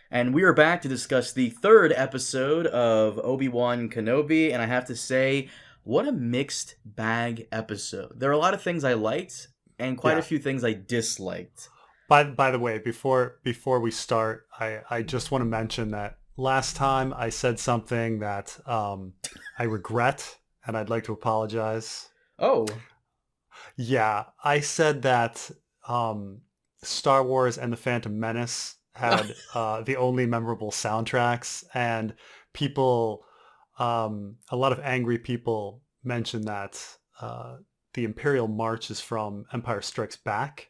And we are back to discuss the third episode of Obi-Wan Kenobi, and I have to say, what a mixed bag episode. There are a lot of things I liked, and quite a Yeah. few things I disliked. By the way, before we start, I just want to mention that last time I said something that I regret and I'd like to apologize. Oh, Yeah, I said that Star Wars and The Phantom Menace had the only memorable soundtracks, and people, a lot of angry people mentioned that the Imperial March is from Empire Strikes Back,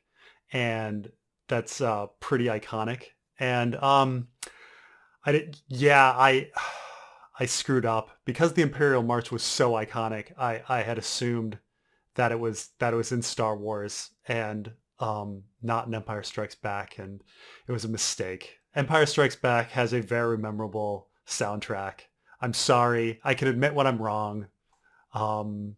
and that's pretty iconic. And I did, yeah, I screwed up because the Imperial March was so iconic. I had assumed that it was in Star Wars and not in Empire Strikes Back, and it was a mistake. Empire Strikes Back has a very memorable soundtrack. I'm sorry. I can admit when I'm wrong. Um,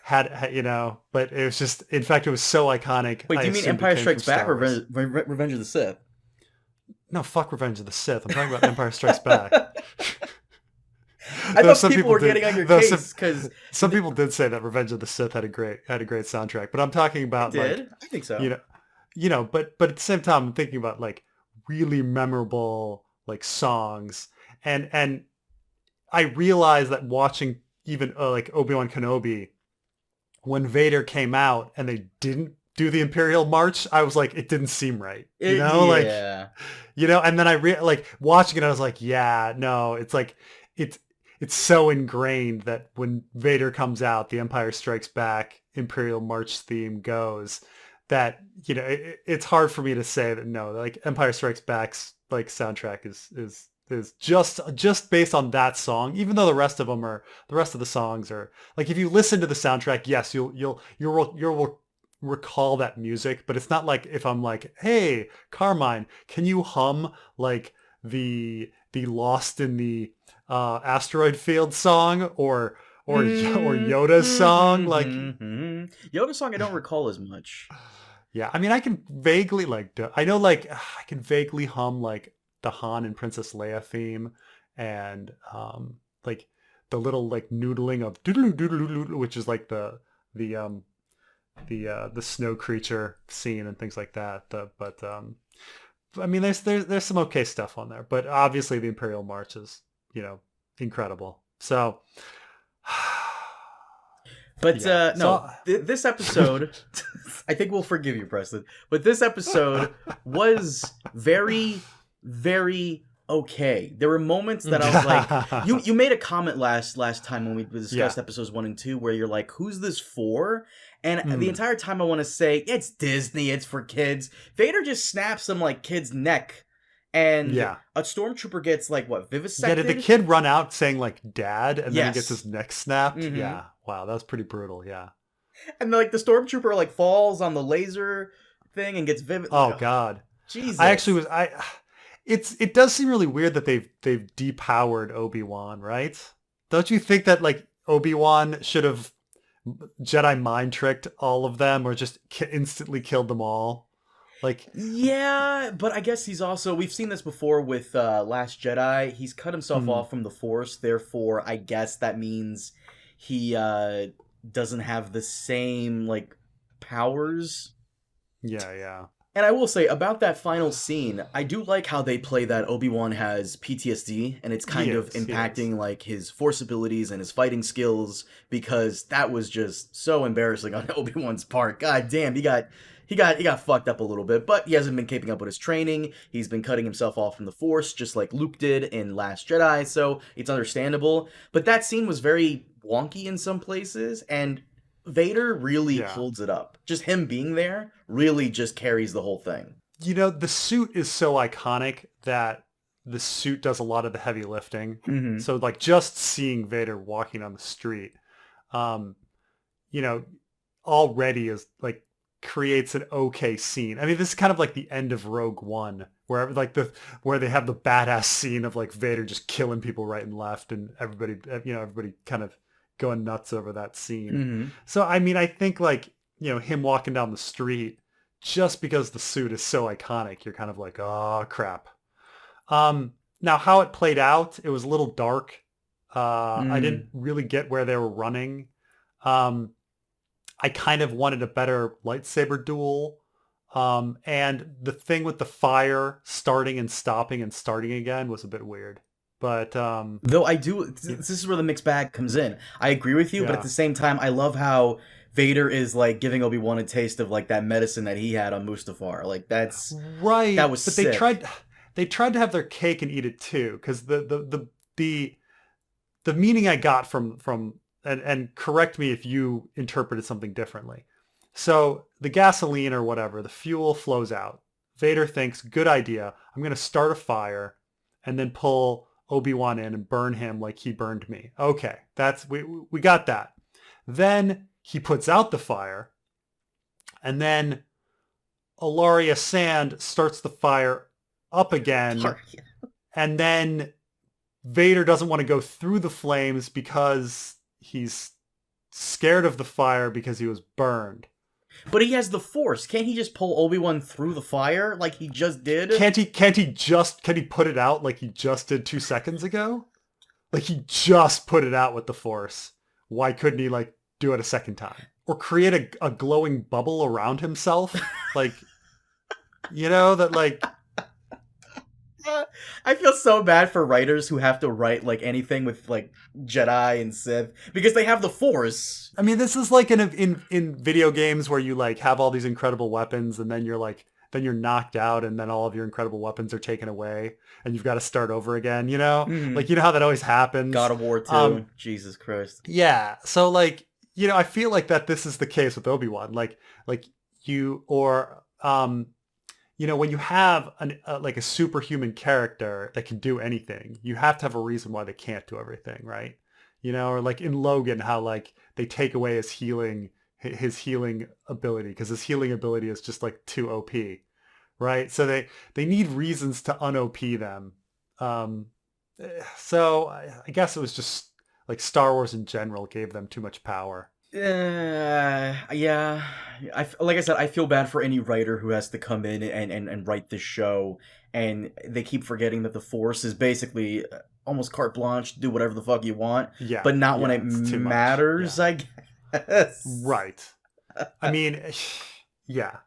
but it was just, in fact, it was so iconic. wait, I do you mean assumed it Empire came from Strikes Back Star or Wars. Revenge of the Sith? No, fuck Revenge of the Sith. I'm talking about Empire Strikes Back. I Though thought some people people were did, getting on your though case because some people did say that Revenge of the Sith had a great soundtrack, but I'm talking I about like did. I think so. you know but at the same time I'm thinking about like really memorable like songs, and I realized that watching even like Obi-Wan Kenobi, when Vader came out and they didn't do the Imperial March, I was like, it didn't seem right, like, Yeah. and then like watching it, I was like, yeah, no, it's like it's it's so ingrained that when Vader comes out, the Empire Strikes Back Imperial March theme goes. That it's hard for me to say that no, like Empire Strikes Back's like soundtrack is just based on that song. Even though the rest of the songs are like, if you listen to the soundtrack, yes, you'll recall that music, but it's not like if I'm like, hey, Carmine, can you hum like the Lost in the asteroid field song, or Yoda's song, like. Yoda song I don't recall as much. Yeah, I mean, I can vaguely like I know like I can vaguely hum like the Han and Princess Leia theme, and like the little like noodling of doodle doodle doodle, which is like the the snow creature scene and things like that. But I mean, there's some okay stuff on there, but obviously the Imperial March is incredible. So But yeah, no, so this episode, I think we'll forgive you, Preston. But this episode was very, very okay. There were moments that I was like, you made a comment last time when we yeah. discussed episodes 1 and 2, where you're like, who's this for? And the Mm, entire time I want to say, it's Disney, it's for kids. Vader just snaps some like kid's neck, and yeah. a stormtrooper gets like what, Yeah, did the vivisected? kid run out saying like dad and then he gets Yes. his neck snapped? Mm-hmm. Yeah. Wow, that was pretty brutal. Yeah. And like the stormtrooper like falls on the laser thing and gets vivid. Like, Oh oh, God. I actually Jesus. was I it does seem really weird that they've depowered Obi-Wan, right? Don't you think that like Obi-Wan should have Jedi mind tricked all of them, or just instantly killed them all? Like, Yeah, but I guess he's also, we've seen this before with Last Jedi. He's cut himself hmm, off from the Force, therefore I guess that means he doesn't have the same like powers. yeah, yeah. And I will say about that final scene, I do like how they play that Obi-Wan has PTSD and it's kind of He is. impacting like his force abilities and his fighting skills, because that was just so embarrassing on Obi-Wan's part. God damn, he got fucked up a little bit, but he hasn't been keeping up with his training. He's been cutting himself off from the Force just like Luke did in Last Jedi, so it's understandable. But that scene was very wonky in some places, and Vader really Yeah. holds it up. Just him being there really just carries the whole thing. The suit is so iconic that the suit does a lot of the heavy lifting. Mm-hmm. So like just seeing Vader walking on the street, um, you know, already is like creates an okay scene. I mean, this is kind of like the end of Rogue One, where they have the badass scene of like Vader just killing people right and left, and everybody kind of going nuts over that scene. Mm-hmm. So I mean, I think like him walking down the street, just because the suit is so iconic, you're kind of like, oh crap. Now how it played out, it was a little dark. I didn't Mm. really get where they were running. Um, I kind of wanted a better lightsaber duel. And the thing with the fire starting and stopping and starting again was a bit weird. But Though I do, y- this is where the mixed bag comes in. I agree with you, but at yeah, the same time, I love how Vader is like giving Obi-Wan a taste of like that medicine that he had on Mustafar. Like that right. was But sick. they tried to have their cake and eat it too, because the the meaning I got from and correct me if you interpreted something differently. So the gasoline or whatever, the fuel flows out. Vader thinks, good idea. I'm going to start a fire and then pull Obi-Wan in and burn him like he burned me. Okay, that's we got that. Then he puts out the fire, and then Ilaria Sand starts the fire up again, and then Vader doesn't want to go through the flames because he's scared of the fire because he was burned. But he has the Force. Can't he just pull Obi-Wan through the fire like he just did? Can he put it out like he just did 2 seconds ago? Like he just put it out with the Force. Why couldn't he like do it a second time? Or create a glowing bubble around himself? Like, that like, I feel so bad for writers who have to write like anything with like Jedi and Sith because they have the Force. I mean, this is like in video games where you like have all these incredible weapons and then then you're knocked out and then all of your incredible weapons are taken away and you've got to start over again, Mm. Like, how that always happens. God of War 2. Jesus Christ. Yeah. So like, I feel like that this is the case with Obi-Wan. Like you or when you have like a superhuman character that can do anything, you have to have a reason why they can't do everything, right? Or like in Logan, how like they take away his healing ability because his healing ability is just like too OP, right? So they need reasons to un-OP them. Um, so I guess it was just like Star Wars in general gave them too much power. Yeah. Like I said, I feel bad for any writer who has to come in and write this show, and they keep forgetting that the Force is basically almost carte blanche, do whatever the fuck you want, Yeah, but not when yeah, it it's too much. matters, Yeah, I guess. right. I mean, yeah.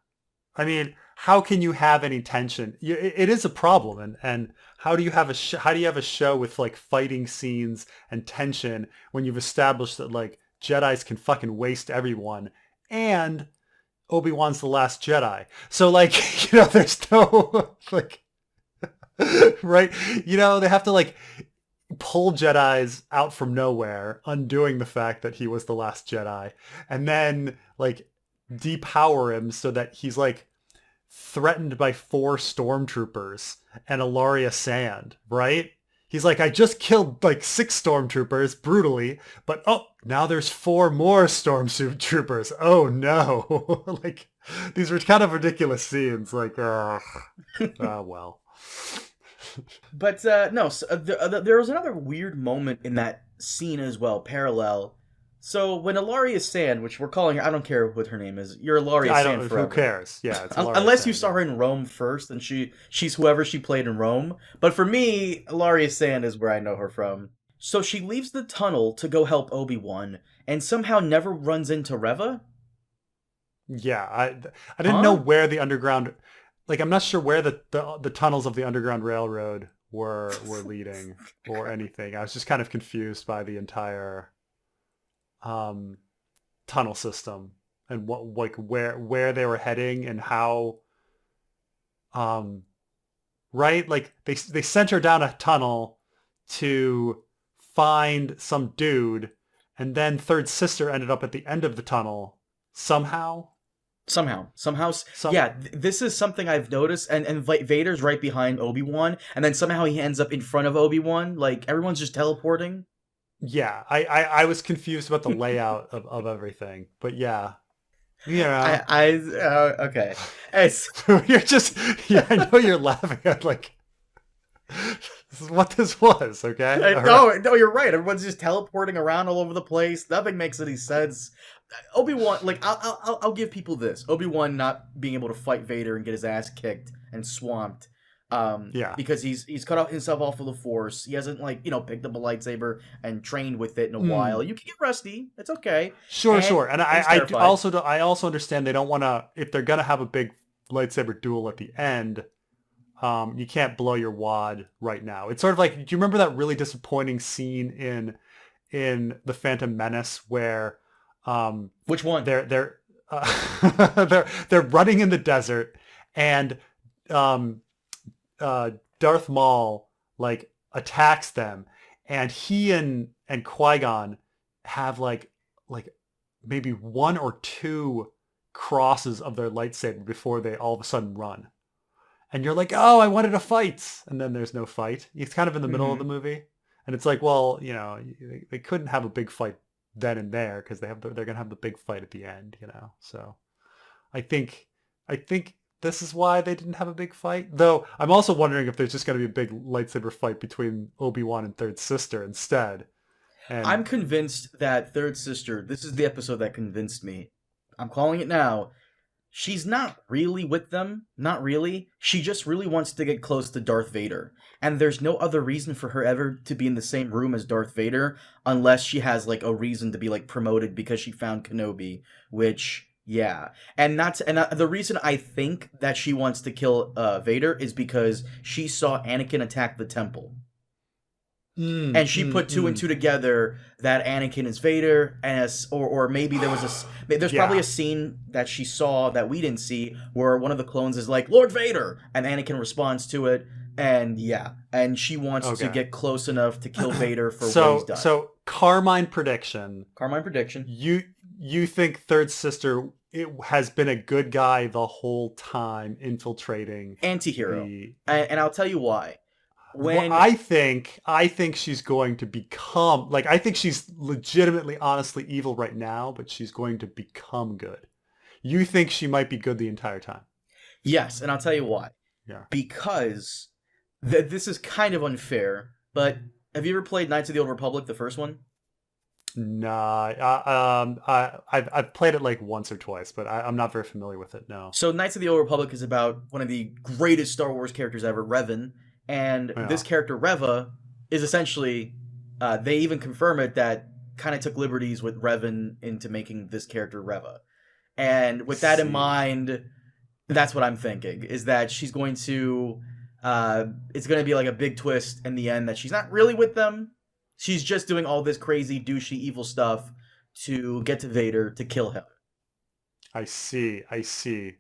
I mean, how can you have any tension? It is a problem, and how do you have how do you have a show with like fighting scenes and tension when you've established that like Jedi's can fucking waste everyone and Obi-Wan's the last Jedi. So like, there's no like right? They have to like pull Jedis out from nowhere, undoing the fact that he was the last Jedi, and then like depower him so that he's like threatened by 4 stormtroopers and Ilaria Sand, right? He's like, I just killed like 6 stormtroopers brutally, but oh, now there's 4 more stormtroopers. Oh no. Like, these were kind of ridiculous scenes. Like, well. But no, so, there was another weird moment in that scene as well, parallel. So when Ilaria Sand, which we're calling her, I don't care what her name is, you're Ilaria I Sand don't, who forever. cares? Yeah, it's Ilaria Unless you Sand, saw yeah. her in Rome first, and she's whoever she played in Rome. But for me, Ilaria Sand is where I know her from. So she leaves the tunnel to go help Obi-Wan, and somehow never runs into Reva? Yeah, I didn't know Huh? where the underground, like I'm not sure where the tunnels of the Underground Railroad were leading or anything. I was just kind of confused by the entire um tunnel system and what like where they were heading and how um right, like they sent her down a tunnel to find some dude, and then third sister ended up at the end of the tunnel somehow. Somehow, Some yeah. This is something I've noticed, and Vader's right behind Obi-Wan, and then somehow he ends up in front of Obi-Wan. Like everyone's just teleporting. Yeah, I was confused about the layout of everything, but yeah, yeah. Okay. It's, You're just, yeah, I know you're laughing at like this is what this was, okay? All right. no, you're right. Everyone's just teleporting around all over the place. Nothing makes any sense. Obi-Wan, like I'll give people this. Obi-Wan not being able to fight Vader and get his ass kicked and swamped. Yeah. Because he's cut himself off of the Force. He hasn't like picked up a lightsaber and trained with it in a while. Mm. You can get rusty. It's okay. Sure, sure. And He's terrified. I also understand they don't want to, if they're gonna have a big lightsaber duel at the end. You can't blow your wad right now. It's sort of like, do you remember that really disappointing scene in The Phantom Menace where Which one? they're running in the desert and Darth Maul like attacks them, and he and Qui-Gon have like maybe one or two crosses of their lightsaber before they all of a sudden run. And you're like, oh, I wanted a fight. And then there's no fight. It's kind of in the middle of the movie. And it's like, well, they couldn't have a big fight then and there because they're going to have the big fight at the end, So I think this is why they didn't have a big fight. Though I'm also wondering if there's just going to be a big lightsaber fight between Obi-Wan and Third Sister instead. And I'm convinced that Third Sister, this is the episode that convinced me. I'm calling it now. She's not really with them. Not really. She just really wants to get close to Darth Vader. And there's no other reason for her ever to be in the same room as Darth Vader unless she has like a reason to be like promoted because she found Kenobi, which yeah. The reason I think that she wants to kill Vader is because she saw Anakin attack the temple. And she put two and two together that Anakin is Vader, or maybe there's probably a scene that she saw that we didn't see where one of the clones is like, Lord Vader, and Anakin responds to it, and she wants to get close enough to kill Vader for what he's done. So Carmine prediction. You think Third Sister has been a good guy the whole time, infiltrating anti-hero, and I'll tell you why. I think she's going to become, like, I think she's legitimately, honestly evil right now, but she's going to become good. You think she might be good the entire time? Yes, and I'll tell you why. Yeah. Because this is kind of unfair, but have you ever played Knights of the Old Republic, the first one? Nah, I've played it like once or twice, but I'm not very familiar with it, no. So Knights of the Old Republic is about one of the greatest Star Wars characters ever, Revan. And this character, Reva, is essentially, they even confirm it, that kind of took liberties with Revan into making this character Reva. And with that in mind, that's what I'm thinking, is that she's going to, it's going to be like a big twist in the end that she's not really with them. She's just doing all this crazy, douchey, evil stuff to get to Vader to kill him. I see.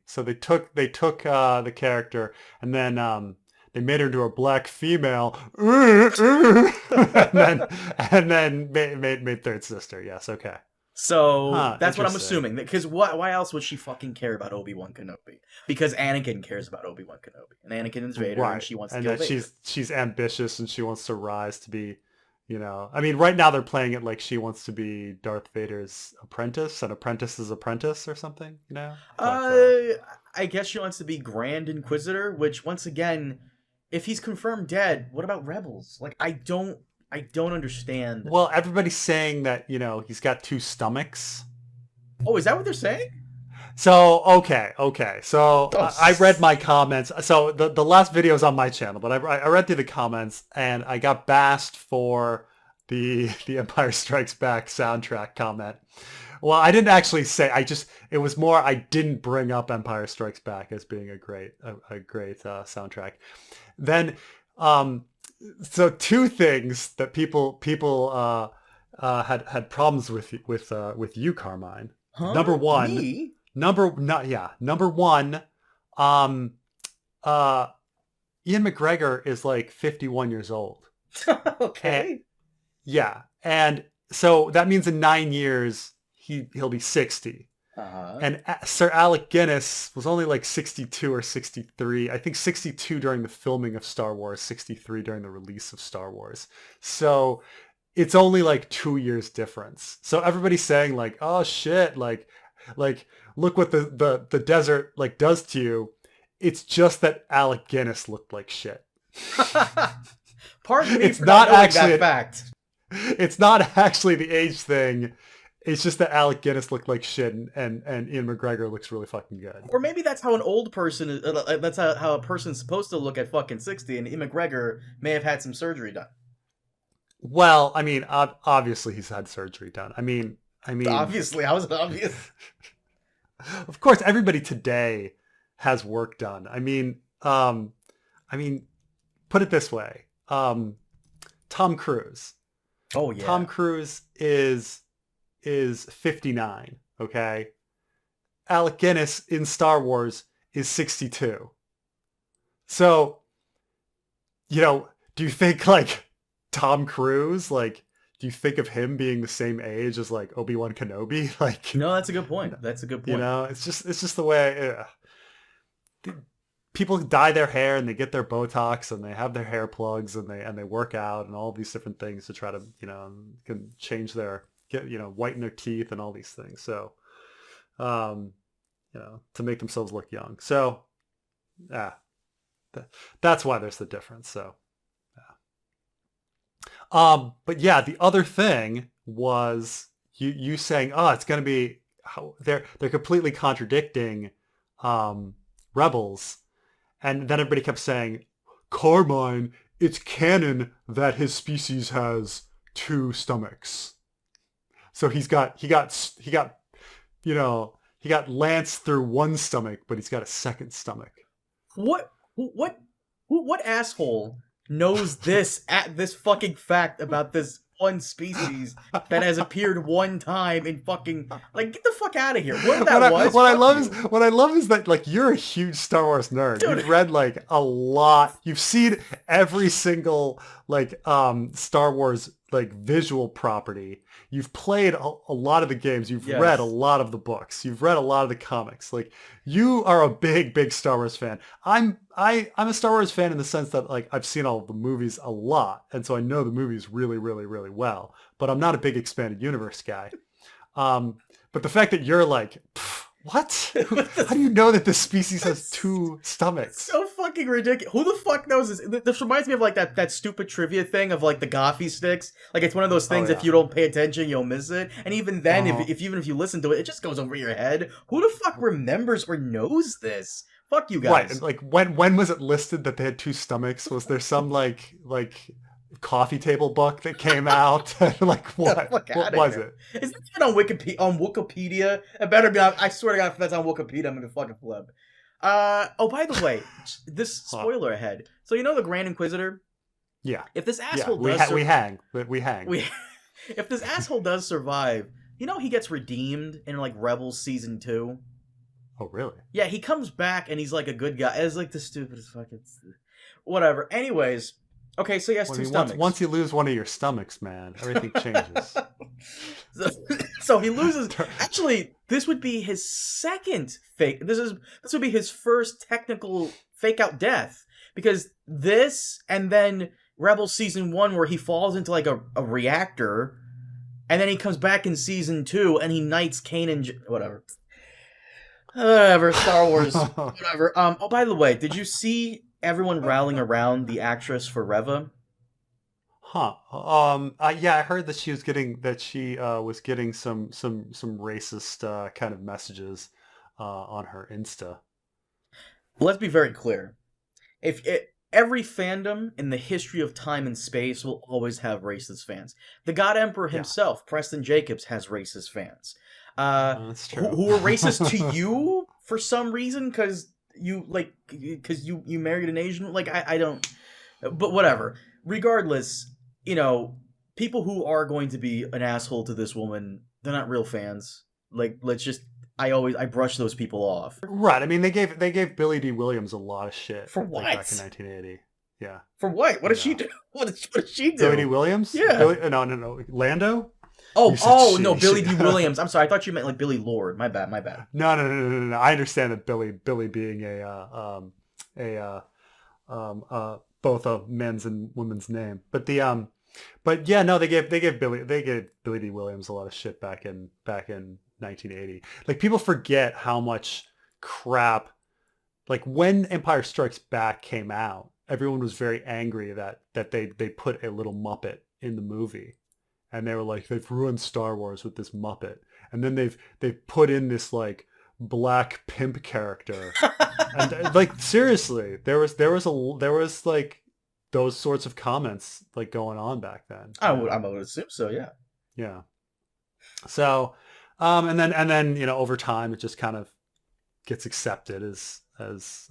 So they took the character, and then they made her into a black female, and then made Third Sister. Yes, okay. So that's what I'm assuming. Because why else would she fucking care about Obi-Wan Kenobi? Because Anakin cares about Obi-Wan Kenobi, and Anakin is Vader, and she wants to kill Vader. She's ambitious and she wants to rise to be, I mean, right now they're playing it like she wants to be Darth Vader's apprentice, an apprentice's apprentice or something, But, I guess she wants to be Grand Inquisitor, which once again, if he's confirmed dead, what about Rebels? Like, I don't understand. Well, everybody's saying that, he's got two stomachs. Oh, is that what they're saying? So, okay. So I read my comments. So the last video is on my channel, but I read through the comments and I got bashed for the Empire Strikes Back soundtrack comment. Well, I didn't actually say, it was more, I didn't bring up Empire Strikes Back as being a great soundtrack. Then, so two things that people had problems with you, Carmine. Huh? Number one, Me? Number one, Ian McGregor is like 51 years old. Okay. And so that means in 9 years he'll be 60. Uh-huh. And Sir Alec Guinness was only like 62 or 63. I think 62 during the filming of Star Wars, 63 during the release of Star Wars. So it's only like 2 years difference. So everybody's saying like, oh shit, like look what the desert like does to you. It's just that Alec Guinness looked like shit. Pardon me it's for not knowing actually that fact. It's not actually the age thing. It's just that Alec Guinness looked like shit, and Ian McGregor looks really fucking good. Or maybe that's how an old person is. That's how a person's supposed to look at fucking 60, and Ian McGregor may have had some surgery done. Well, I mean, obviously he's had surgery done. Obviously, how is it obvious? Of course, everybody today has work done. I mean, put it this way: Tom Cruise. Oh yeah. Tom Cruise is 59. Okay, Alec Guinness in Star Wars is 62. So, do you think like Tom Cruise, like, do you think of him being the same age as like Obi-Wan Kenobi? Like, no, that's a good point. That's a good point. it's just the way people dye their hair and they get their Botox and they have their hair plugs and they work out and all these different things to try to, can change whiten their teeth and all these things. So, to make themselves look young. So, that's why there's the difference. So, but yeah, the other thing was you saying, oh, it's going to be they're completely contradicting Rebels, and then everybody kept saying, Carmine, it's canon that his species has 2 stomachs. So he got lanced through one stomach, but he's got a second stomach. What asshole knows this fucking fact about this one species that has appeared one time in fucking, like, get the fuck out of here. What I love is that, like, you're a huge Star Wars nerd. Dude. You've read like a lot. You've seen every single like Star Wars like visual property. You've played a lot of the games. You've read a lot of the books. You've read a lot of the comics. Like, you are a big Star Wars fan. I'm a Star Wars fan in the sense that, like, I've seen all of the movies a lot, and so I know the movies really well. But I'm not a big expanded universe guy. But the fact that you're like, what? How do you know that this species has 2 stomachs? So fucking ridiculous. Who the fuck knows this? This reminds me of like that stupid trivia thing of like the Goffy sticks. Like, it's one of those things, if you don't pay attention, you'll miss it. And even then, if you listen to it, it just goes over your head. Who the fuck remembers or knows this? Fuck you guys. Right. And like, when was it listed that they had 2 stomachs? Was there some like coffee table book that came out? Like, what was it? Is this even on Wikipedia? It better be. I swear to God, if that's on Wikipedia, I'm gonna fucking flip. Oh, by the way, this spoiler ahead. So, the Grand Inquisitor? Yeah. If this asshole we hang. If this asshole does survive, he gets redeemed in like Rebels season 2. Oh, really? Yeah, he comes back and he's like a good guy. It's like the stupidest fucking whatever. Anyways. Okay, so he has 2 stomachs. Once you lose one of your stomachs, man, everything changes. So he loses. Actually, this would be his second fake. This would be his first technical fake out death, because this and then Rebels season 1, where he falls into like a reactor, and then he comes back in season 2 and he knights Kanan. Whatever. Star Wars. Whatever. Oh, by the way, did you see everyone rallying around the actress for Reva? Yeah, I heard that she was getting some racist kind of messages on her Insta. Let's be very clear. Every fandom in the history of time and space will always have racist fans. The God Emperor himself, Preston Jacobs, has racist fans. That's true. Who are racist to you for some reason because you married an Asian. Like, I don't. But whatever. Regardless, people who are going to be an asshole to this woman, they're not real fans. Like, I brush those people off. Right. I mean, they gave Billy D. Williams a lot of shit for what? Like, back in 1980. Yeah. For what? What did she do? What did she do? Billy D. Williams? Yeah. No. Lando? No, Billy D. Williams. I'm sorry, I thought you meant like Billy Lord. My bad. No. I understand that Billy being both a men's and women's name, but they gave Billy D. Williams a lot of shit back in 1980. Like, people forget how much crap. Like, when Empire Strikes Back came out, everyone was very angry that they put a little Muppet in the movie. and they were like, they've ruined Star Wars with this Muppet, and then they've put in this like black pimp character, and like seriously, there was like those sorts of comments like going on back then. I would assume so. Yeah. Yeah. So, and then over time it just kind of gets accepted as as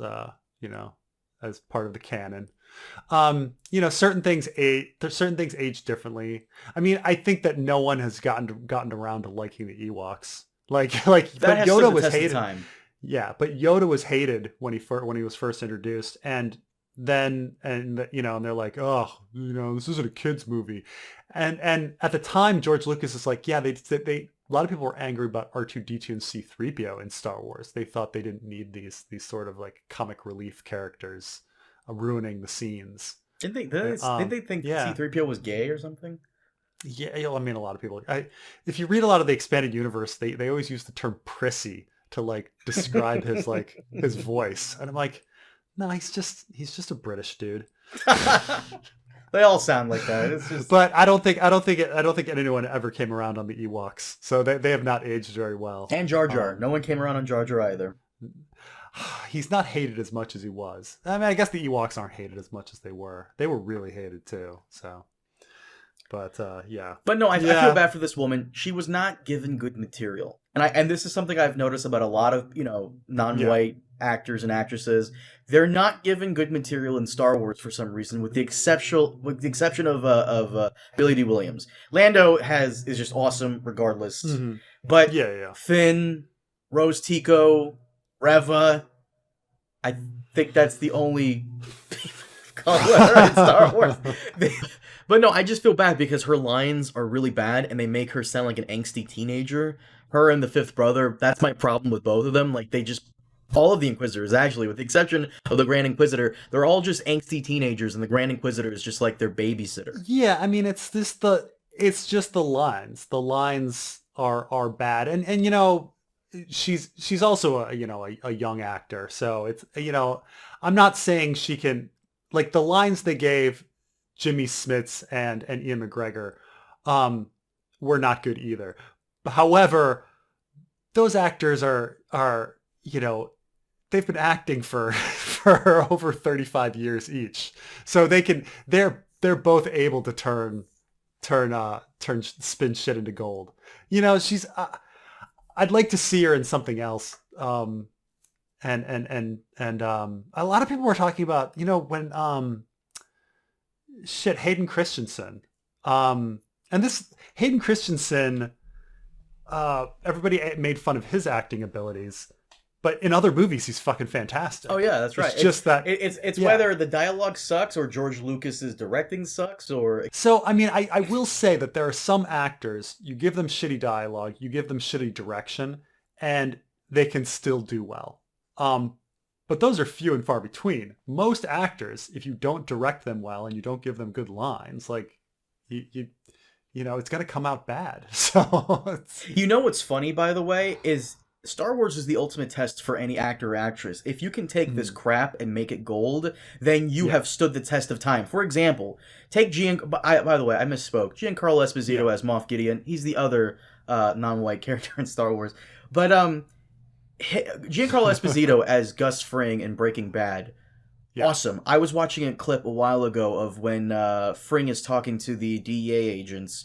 part of the canon. Certain things age differently. I mean, I think that no one has gotten around to liking the Ewoks. But That has Yoda stood the was test of hated. time. Yeah, but Yoda was hated when he was first introduced, and then and they're like, oh, this isn't a kids movie, and at the time George Lucas is like, yeah, they a lot of people were angry about R2-D2 and C-3PO in Star Wars. They thought they didn't need these sort of like comic relief characters ruining the scenes. Didn't they think Yeah. C-3PO was gay or something? Yeah, I mean, a lot of people. If you read a lot of the expanded universe, they always use the term prissy to like describe his like his voice, and I'm like, no, he's just a British dude. They all sound like that. It's just. But I don't think anyone ever came around on the Ewoks, so they have not aged very well. And Jar Jar. No one came around on Jar Jar either. He's not hated as much as he was. I mean, I guess the Ewoks aren't hated as much as they were. They were really hated too. So, but yeah. But no, I feel bad for this woman. She was not given good material, and this is something I've noticed about a lot of non-white actors and actresses. They're not given good material in Star Wars for some reason, with the exception of Billy D. Williams. Lando is just awesome regardless. Mm-hmm. But yeah. Finn, Rose Tico, Reva, I think that's the only color in Star Wars. But no, I just feel bad because her lines are really bad and they make her sound like an angsty teenager. Her and the fifth brother, that's my problem with both of them. Like, all of the Inquisitors, actually, with the exception of the Grand Inquisitor, they're all just angsty teenagers, and the Grand Inquisitor is just like their babysitter. Yeah, I mean, it's just the lines. The lines are bad, and she's also a young actor, so it's I'm not saying she can, like, the lines they gave Jimmy Smits and Ian McGregor were not good either. However, those actors are they've been acting for over 35 years each, so they're both able to turn spin shit into gold. She's I'd like to see her in something else. And a lot of people were talking about when Hayden Christensen, and this Hayden Christensen, everybody made fun of his acting abilities, but in other movies he's fucking fantastic. Oh yeah, that's right. It's just that it's whether the dialogue sucks or George Lucas's directing sucks or. So I mean, I will say that there are some actors, you give them shitty dialogue, you give them shitty direction, and they can still do well. But those are few and far between. Most actors, if you don't direct them well and you don't give them good lines, like it's gonna come out bad. So what's funny, by the way, is Star Wars is the ultimate test for any actor or actress. If you can take this crap and make it gold, then you have stood the test of time. For example, take by the way, I misspoke. Giancarlo Esposito as Moff Gideon. He's the other non-white character in Star Wars. But Giancarlo Esposito as Gus Fring in Breaking Bad. Yeah. Awesome. I was watching a clip a while ago of when Fring is talking to the DEA agents,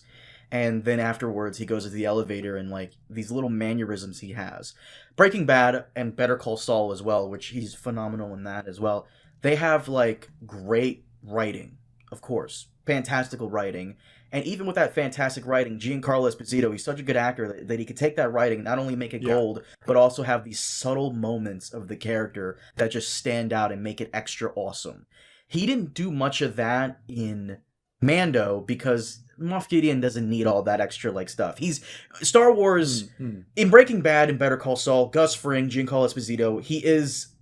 and then afterwards he goes into the elevator and like these little mannerisms he has. Breaking Bad and Better Call Saul as well, which he's phenomenal in that as well. They have like great writing, of course, fantastical writing. And even with that fantastic writing, Giancarlo Esposito, he's such a good actor that he could take that writing and not only make it gold, but also have these subtle moments of the character that just stand out and make it extra awesome. He didn't do much of that in Mando because Moff Gideon doesn't need all that extra like stuff. He's Star Wars in Breaking Bad and Better Call Saul. Gus Fring, Giancarlo Esposito. He is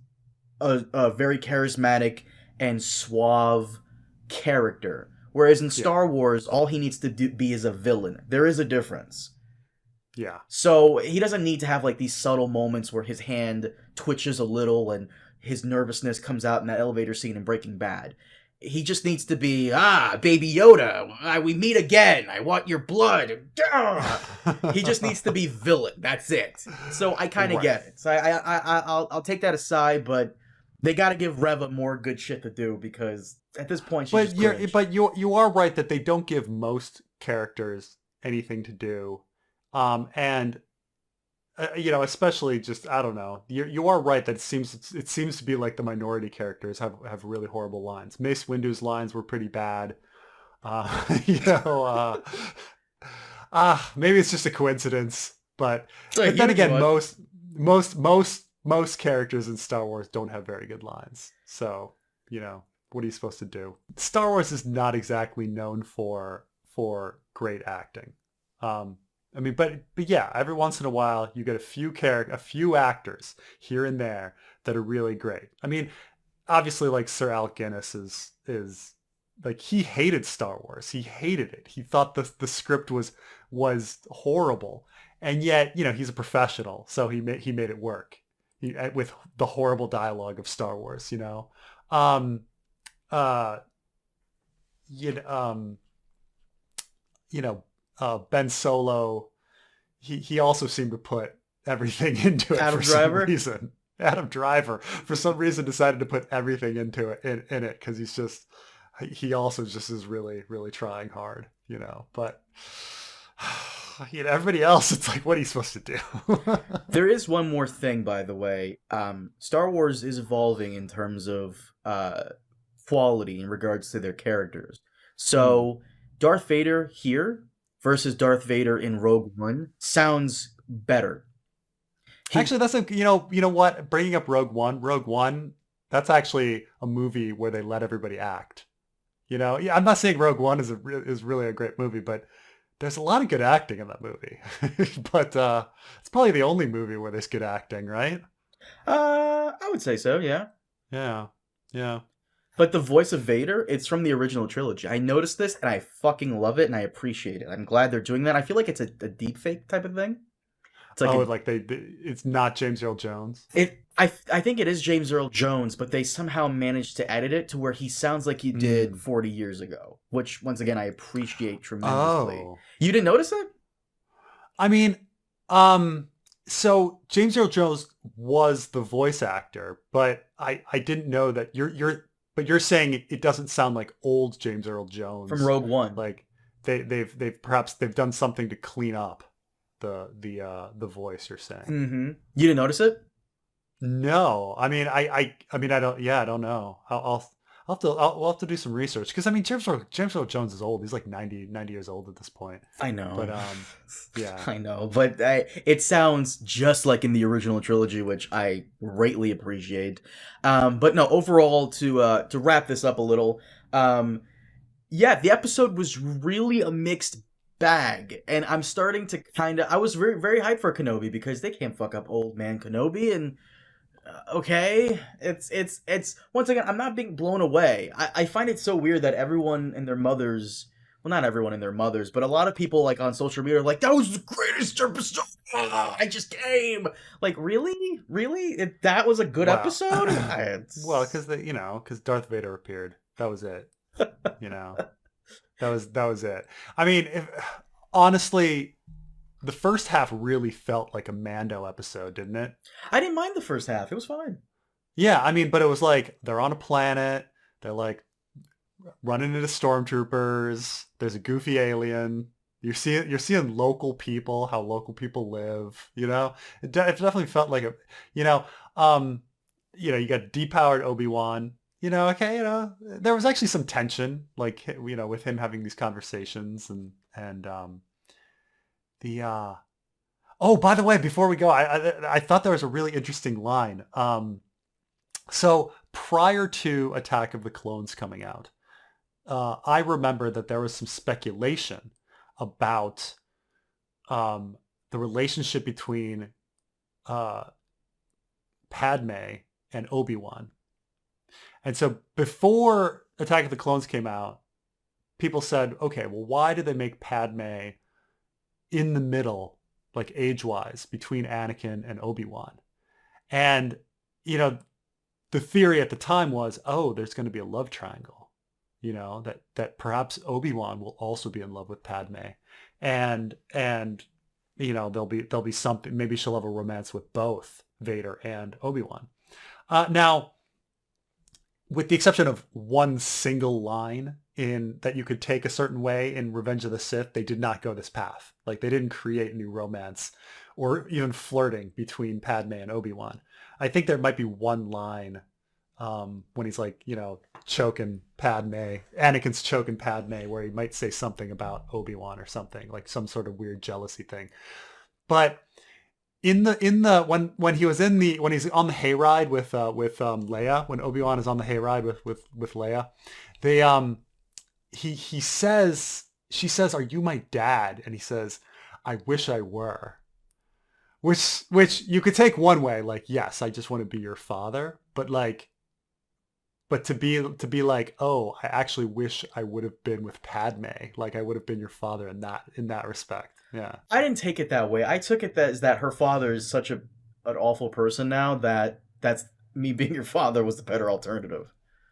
a very charismatic and suave character. Whereas in Star Wars, all he needs to be is a villain. There is a difference. Yeah. So he doesn't need to have like these subtle moments where his hand twitches a little and his nervousness comes out in that elevator scene in Breaking Bad. he just needs to be Baby Yoda. We meet again. I want your blood. He just needs to be villain. That's it. So I kind of get it. So I'll take that aside, but they got to give Reva more good shit to do because at this point she's just cringe. But you are right that they don't give most characters anything to do, and especially just I don't know. You are right that it seems to be like the minority characters have really horrible lines. Mace Windu's lines were pretty bad. Maybe it's just a coincidence, but then again, most characters in Star Wars don't have very good lines. So what are you supposed to do? Star Wars is not exactly known for great acting. But yeah, every once in a while you get a few actors here and there that are really great. I mean, obviously, like Sir Alec Guinness is like he hated Star Wars. He hated it. He thought the script was horrible, and yet he's a professional, so he made it work. With the horrible dialogue of Star Wars, Ben Solo, he also seemed to put everything into it for some reason. Adam Driver, for some reason, decided to put everything into it in it because he also just is really, really trying hard, But everybody else, it's like, what are you supposed to do? There is one more thing, by the way. Star Wars is evolving in terms of quality in regards to their characters. So Darth Vader here versus Darth Vader in Rogue One sounds better. Actually, that's you know what? Bringing up Rogue One, that's actually a movie where they let everybody act. I'm not saying Rogue One is really a great movie, but there's a lot of good acting in that movie. But it's probably the only movie where there's good acting, right? I would say so, yeah. Yeah. But the voice of Vader, it's from the original trilogy. I noticed this, and I fucking love it, and I appreciate it. I'm glad they're doing that. I feel like it's a deep fake type of thing. It's like it's not James Earl Jones. I think it is James Earl Jones, but they somehow managed to edit it to where he sounds like he did 40 years ago, which once again I appreciate tremendously. Oh. You didn't notice it? I mean, so James Earl Jones was the voice actor, but I didn't know that you're saying it doesn't sound like old James Earl Jones from Rogue One. Like they've perhaps done something to clean up the voice you're saying. Mm-hmm. You didn't notice it? No, I mean I don't. Yeah, I don't know. We'll have to do some research because I mean James Earl Jones is old. He's like 90 years old at this point. I know, but yeah, I know, but it sounds just like in the original trilogy, which I greatly appreciate. But no, overall, to wrap this up a little, yeah, the episode was really a mixed bag, and I'm starting to I was very, very hyped for Kenobi because they can't fuck up old man Kenobi, and okay, it's once again, I'm not being blown away. I find it so weird that everyone and their mothers, well, not everyone and their mothers, but a lot of people like on social media are like, that was the greatest episode. I just came. Like, really? That was a good episode? Well, because Darth Vader appeared. That was it. That was it. I mean, honestly, the first half really felt like a Mando episode, didn't it? I didn't mind the first half. It was fine. Yeah, I mean, but it was like they're on a planet. They're like running into stormtroopers. There's a goofy alien. You're seeing local people, how local people live. It definitely felt like you got depowered Obi-Wan. There was actually some tension, like with him having these conversations and oh, by the way, before we go, I thought there was a really interesting line. So prior to Attack of the Clones coming out, I remember that there was some speculation about the relationship between Padme and Obi-Wan. And so before Attack of the Clones came out, people said, okay, well, why did they make Padme in the middle, like age-wise, between Anakin and Obi-Wan? And, the theory at the time was, oh, there's going to be a love triangle. that perhaps Obi-Wan will also be in love with Padme, and there'll be something. Maybe she'll have a romance with both Vader and Obi-Wan. Now, with the exception of one single line in that you could take a certain way in Revenge of the Sith, they did not go this path. Like they didn't create new romance or even flirting between Padme and Obi-Wan. I think there might be one line when he's like, choking Padme, Anakin's choking Padme, where he might say something about Obi-Wan or something, like some sort of weird jealousy thing. But when he's on the hayride with Leia, when Obi-Wan is on the hayride with Leia, they she says, "Are you my dad?" And he says, "I wish I were." Which you could take one way, like, yes, I just want to be your father, but to be like, oh, I actually wish I would have been with Padme, like I would have been your father in that respect. Yeah. I didn't take it that way. I took it as that her father is such an awful person now that that's me being your father was the better alternative.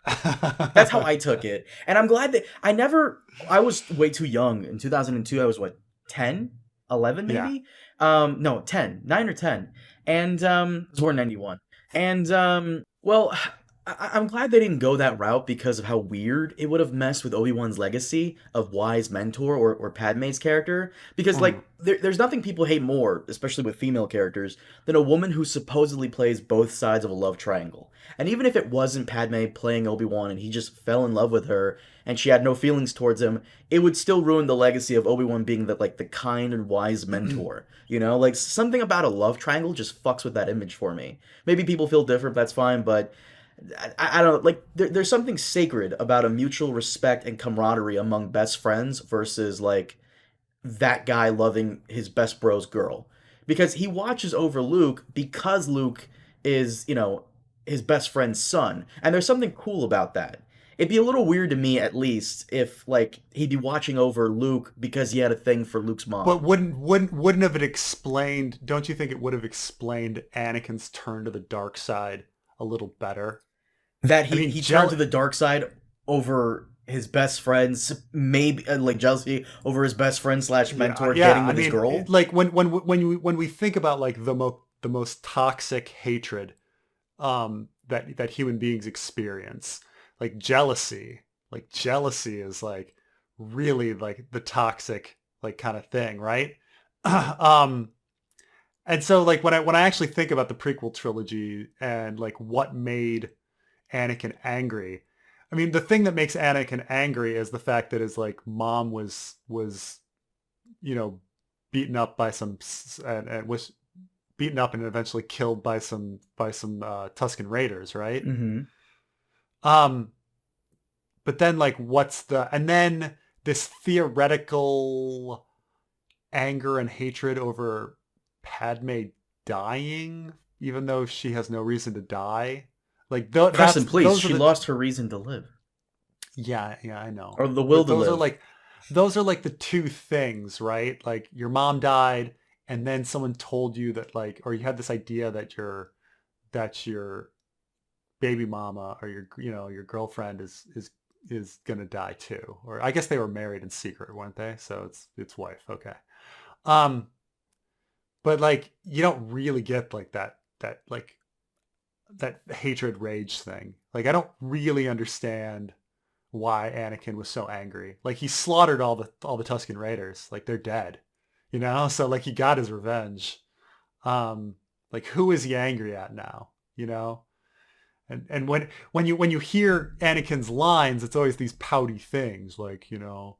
That's how I took it. And I'm glad that I was way too young. In 2002, I was what, 10? 11 Yeah. maybe? No, 10, 9 or 10. And I was born in 91. And well, I'm glad they didn't go that route because of how weird it would have messed with Obi-Wan's legacy of wise mentor or Padme's character. Because, like, there's nothing people hate more, especially with female characters, than a woman who supposedly plays both sides of a love triangle. And even if it wasn't Padme playing Obi-Wan and he just fell in love with her and she had no feelings towards him, it would still ruin the legacy of Obi-Wan being the kind and wise mentor. Like, something about a love triangle just fucks with that image for me. Maybe people feel different, that's fine, but I don't like. There's something sacred about a mutual respect and camaraderie among best friends versus like that guy loving his best bro's girl, because he watches over Luke because Luke is his best friend's son, and there's something cool about that. It'd be a little weird to me, at least, if like he'd be watching over Luke because he had a thing for Luke's But mom. wouldn't have it explained? Don't you think it would have explained Anakin's turn to the dark side a little better? That I mean, he turned to the dark side over his best friends, maybe like jealousy over his best friend slash yeah, mentor yeah. getting I with his mean, girl. like when we think about like the most toxic hatred that human beings experience, like jealousy is like really like the toxic like kind of thing, right? um, and so like when I actually think about the prequel trilogy and like what made Anakin angry. I mean, the thing that makes Anakin angry is the fact that his like mom was you know beaten up by and was beaten up and eventually killed by some Tusken Raiders, right? Mm-hmm. Um, but then like and then this theoretical anger and hatred over Padme dying, even though she has no reason to die. Like Preston, please. those are She the lost her reason to live, yeah, I know. or the will But to live. those are like the two things, right? Like your mom died and then someone told you that like or you had this idea that your baby mama or your girlfriend is going to die too. Or I guess they were married in secret, weren't they? So it's wife. Okay. Um but like you don't really get like that hatred rage thing. Like I don't really understand why Anakin was so angry. Like he slaughtered all the Tusken Raiders. Like they're dead. So like he got his revenge. Like who is he angry at now? You know? And when you hear Anakin's lines, it's always these pouty things like, Obi-Wan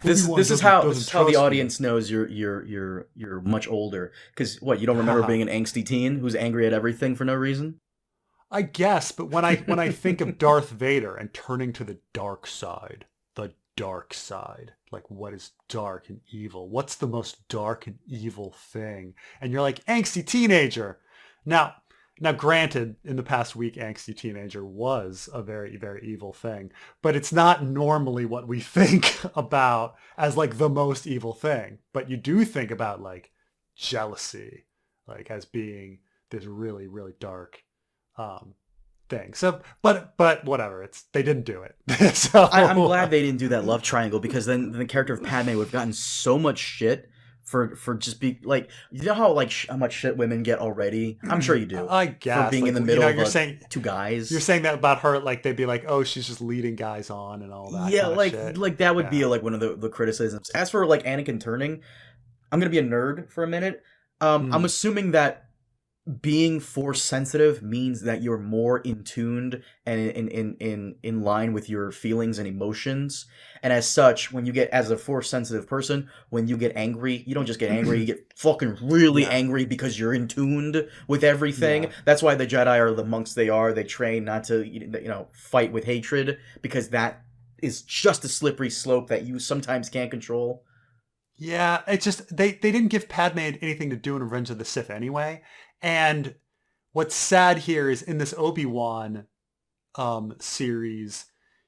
This doesn't is how the trust me. audience knows you're much older. Because what, you don't remember being an angsty teen who's angry at everything for no reason? I guess, but when I think of Darth Vader and turning to the dark side, like what is dark and evil? What's the most dark and evil thing? And you're like angsty teenager. Now, now granted, in the past week, angsty teenager was a very, very evil thing, but it's not normally what we think about as like the most evil thing. But you do think about like jealousy, like as being this really, really dark um, thing. So, but whatever. They didn't do it. So I'm glad they didn't do that love triangle, because then the character of Padme would have gotten so much shit for just be like, you know how like how much shit women get already. I'm sure you do, I for guess being in like the middle of you're saying two guys. you're saying that about her, like they'd be like, oh, she's just leading guys on and all that Yeah, kind of shit. like that would be Yeah. like one of the criticisms. As for like Anakin turning, I'm gonna be a nerd for a minute. I'm Mm. assuming that being force sensitive means that you're more in tuned and in line with your feelings and emotions, and as such, when you get, as a force sensitive person, when you get angry, you don't just get angry, you get fucking really Yeah. angry because you're in tuned with everything. Yeah. That's why the Jedi are the monks they are. They train not to, fight with hatred, because that is just a slippery slope that you sometimes can't control. Yeah, it's just they didn't give Padme anything to do in Revenge of the Sith anyway. And what's sad here is in this Obi-Wan series,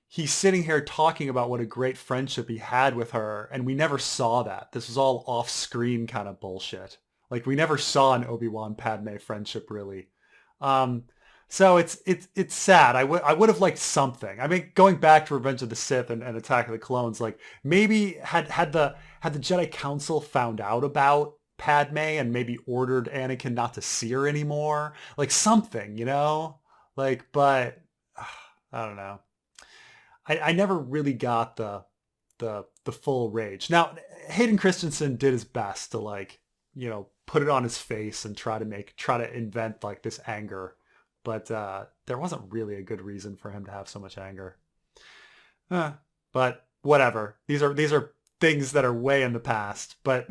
he's sitting here talking about what a great friendship he had with her, and we never saw that. This was all off-screen kind of bullshit. Like we never saw an Obi-Wan Padme friendship really. Um, so it's sad. I would have liked something. I mean, going back to Revenge of the Sith and Attack of the Clones, like maybe had the Jedi Council found out about Padme and maybe ordered Anakin not to see her anymore, like something, like, but I don't know. I never really got the full rage. Now, Hayden Christensen did his best to like, put it on his face and try to invent like this anger, but there wasn't really a good reason for him to have so much anger. But whatever. These are things that are way in the past. But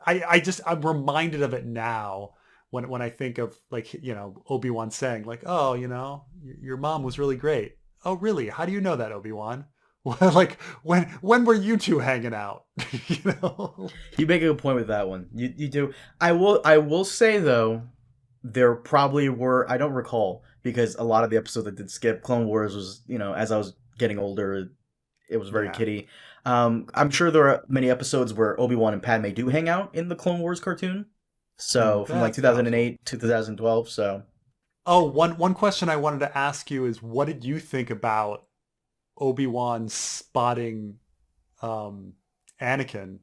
I'm reminded of it now when I think of like Obi-Wan saying like, oh, your mom was really great. Oh, really? How do you know that, Obi-Wan? Like when were you two hanging out? you know? You make a good point with that one. You do. I will say though, there probably were, I don't recall, because a lot of the episodes that did skip, Clone Wars was, as I was getting older, it was very Yeah. kiddie. I'm sure there are many episodes where Obi-Wan and Padme do hang out in the Clone Wars cartoon. So from like That's possible. 2008 to 2012. So Oh, one question I wanted to ask you is what did you think about Obi-Wan spotting Anakin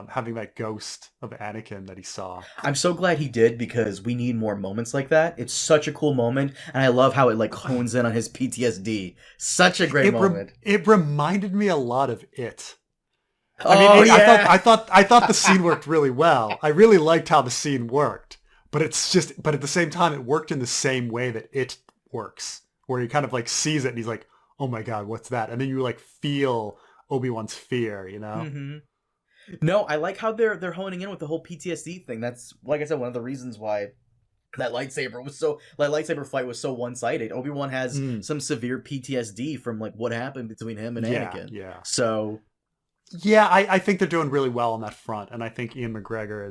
having that ghost of Anakin that he saw? I'm so glad he did, because we need more moments like that. It's such a cool moment, and I love how it like hones in on his PTSD. Such a great moment. It reminded me a lot of it. I mean, Oh yeah. I thought the scene worked really well. I really liked how the scene worked, but but at the same time, it worked in the same way that it works, where he kind of like sees it and he's like, "Oh my god, what's that?" And then you like feel Obi-Wan's fear, hmm No, I like how they're honing in with the whole PTSD thing. That's, like I said, one of the reasons why that lightsaber fight was so one-sided. Obi-Wan has Mm, some severe PTSD from like what happened between him and yeah, Anakin. yeah, So yeah. I think they're doing really well on that front, and I think Ian McGregor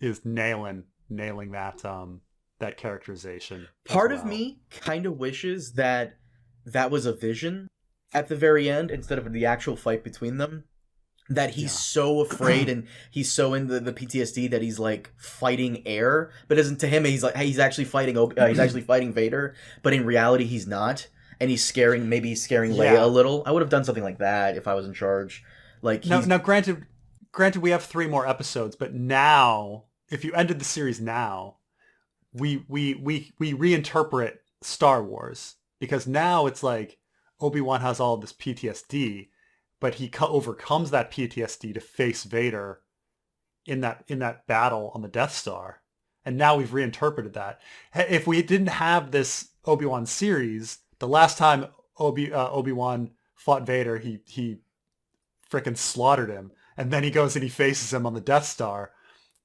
is nailing that characterization as part of well. me kind of wishes that that was a vision at the very end instead of the actual fight between them. That he's Yeah. so afraid and he's so in the PTSD that he's like fighting air, but isn't, to him he's actually fighting he's actually fighting Vader, but in reality he's not, and he's scaring Leia a Yeah. little. I would have done something like that if I was in charge. Like Now, he's now, granted, we have 3 more episodes, but now, if you ended the series now, we reinterpret Star Wars because now it's like Obi-Wan has all this PTSD, but he overcomes that PTSD to face Vader in that battle on the Death Star, and now we've reinterpreted that. If we didn't have this Obi-Wan series, the last time Obi-Wan fought Vader, he freaking slaughtered him, and then he goes and he faces him on the Death Star,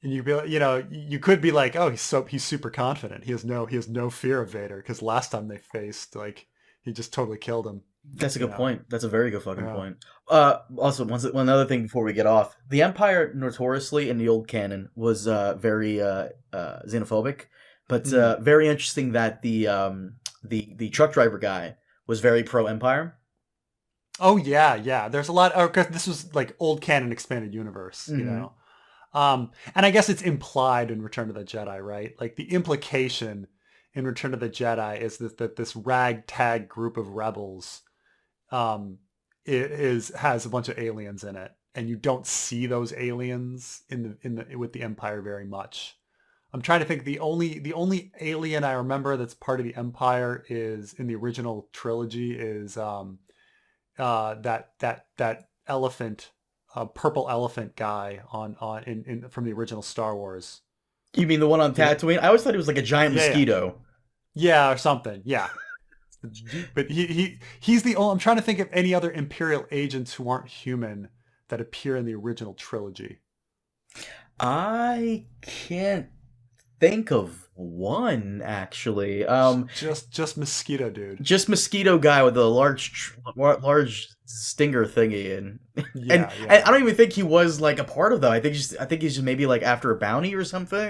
and you could be like, oh, he's super confident. He has no fear of Vader because last time they faced, like, he just totally killed him. That's a You good know. point. That's a very good fucking Yeah. point. Also, one other thing before we get off, the Empire notoriously in the old canon was very xenophobic, but Mm. very interesting that the truck driver guy was very pro Empire. Oh yeah, yeah. There's a lot. Oh, 'cause this was like old canon expanded universe. Hmm And I guess it's implied in Return of the Jedi, right? Like the implication in Return of the Jedi is that this ragtag group of rebels has a bunch of aliens in it, and you don't see those aliens with the Empire very much. I'm trying to think. The only alien I remember that's part of the Empire is in the original trilogy is that elephant, purple elephant guy in from the original Star Wars. You mean the one on Tatooine? I always thought it was like a giant Yeah, yeah, mosquito. yeah, or something. Yeah, but he's the only. I'm trying to think of any other Imperial agents who aren't human that appear in the original trilogy. I can't think of one actually. Just mosquito dude. Just mosquito guy with a large stinger thingy, and Yeah, I yeah. don't even think he was like a part of that. I think he's just maybe like after a bounty or something.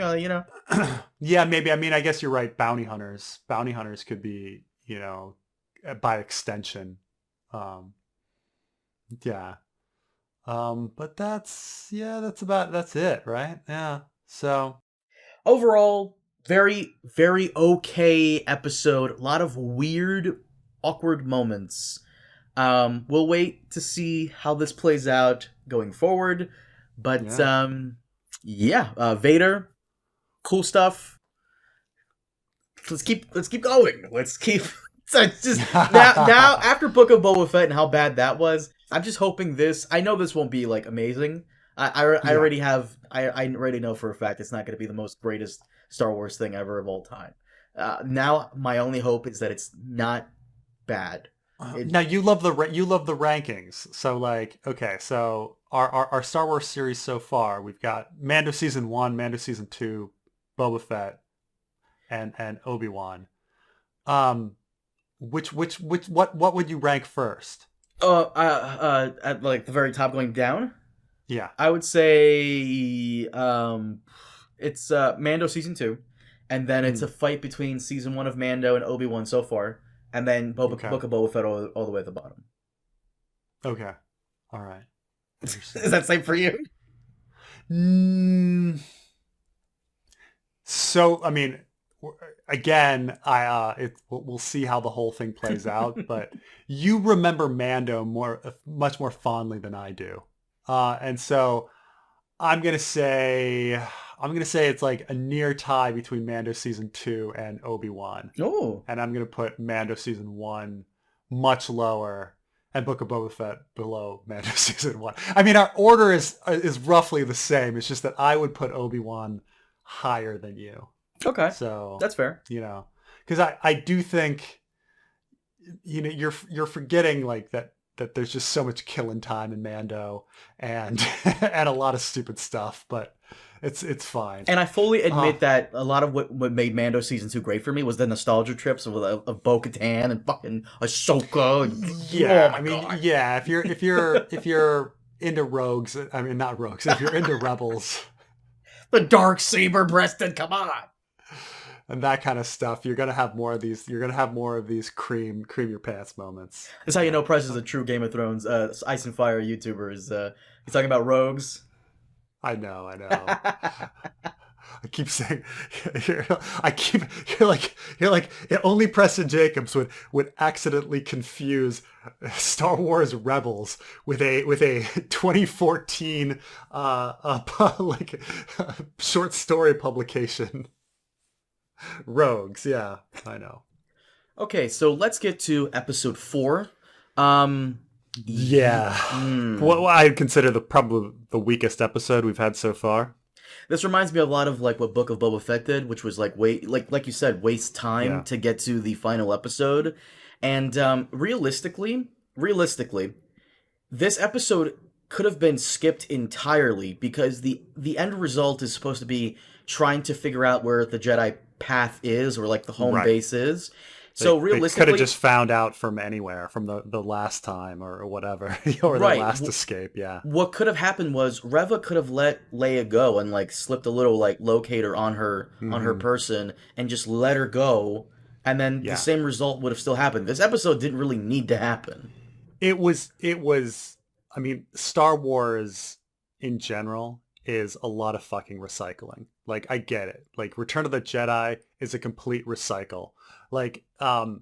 Yeah, maybe. I mean, I guess you're right. Bounty hunters. Bounty hunters could be, by extension. Um, yeah. But that's it, right? Yeah. So, Overall, very very okay episode. A lot of weird, awkward moments. We'll wait to see how this plays out going forward, but yeah. yeah, Vader, cool stuff. Let's keep going. Let's keep. So it's just now after Book of Boba Fett and how bad that was, I'm just hoping this. I know this won't be like amazing. I Yeah. already have. I already know for a fact it's not going to be the most greatest Star Wars thing ever of all time. Now my only hope is that it's not bad. Now you love the rankings. So like, okay, so our Star Wars series so far, we've got Mando season 1, Mando season 2, Boba Fett, and Obi-Wan. Um, what would you rank first? At like the very top going down, Yeah. I would say it's Mando season 2, and then it's Hmm. a fight between season 1 of Mando and Obi-Wan so far, and then Okay. Book of Boba Fett all the way at the bottom. Okay. All right. Is Interesting. that same for you? Mm, so, I mean, again, we'll see how the whole thing plays out, but you remember Mando much more fondly than I do. And so I'm gonna say it's like a near tie between Mando season 2 and Obi-Wan. Oh, And I'm gonna put Mando season 1 much lower and Book of Boba Fett below Mando season 1. I mean, our order is roughly the same. It's just that I would put Obi-Wan higher than you. okay, So, that's fair. because I do think, you're forgetting like that there's just so much killing time in Mando and and a lot of stupid stuff, but it's fine. And I fully Uh, admit that a lot of what made Mando season 2 great for me was the nostalgia trips of Bo-Katan and fucking Ahsoka. Oh yeah, my I mean, god, yeah, if you're into rogues, I mean not rogues, if you're into rebels the dark saber breasted. Come on. and that kind of stuff, you're gonna have more of these. You're gonna have more of these cream your pants moments. That's how you Yeah. know Press is a true Game of Thrones Ice and Fire YouTuber. He's talking about rogues. I know, I know. I keep saying, I keep you're like only Preston Jacobs would accidentally confuse Star Wars Rebels with a 2014 like short story publication. Rogues, yeah, I know. Okay, so let's get to episode 4. Um, Yeah, hmm. what I consider probably the weakest episode we've had so far. This reminds me a lot of like what Book of Boba Fett did, which was like wait, like you said, waste time Yeah, to get to the final episode. And realistically, this episode could have been skipped entirely because the end result is supposed to be trying to figure out where the Jedi path is or like the home right. base is. They So they could have realistically, just found out from anywhere, from the last time or whatever, or their right. last escape. Yeah. What could have happened was Reva could have let Leia go and like slipped a little like locator on her Hmm. person and just let her go, and then the Yeah. same result would have still happened. This episode didn't really need to happen. It was. I mean, Star Wars in general is a lot of fucking recycling. Like, I get it. Like, Return of the Jedi is a complete recycle. Like, and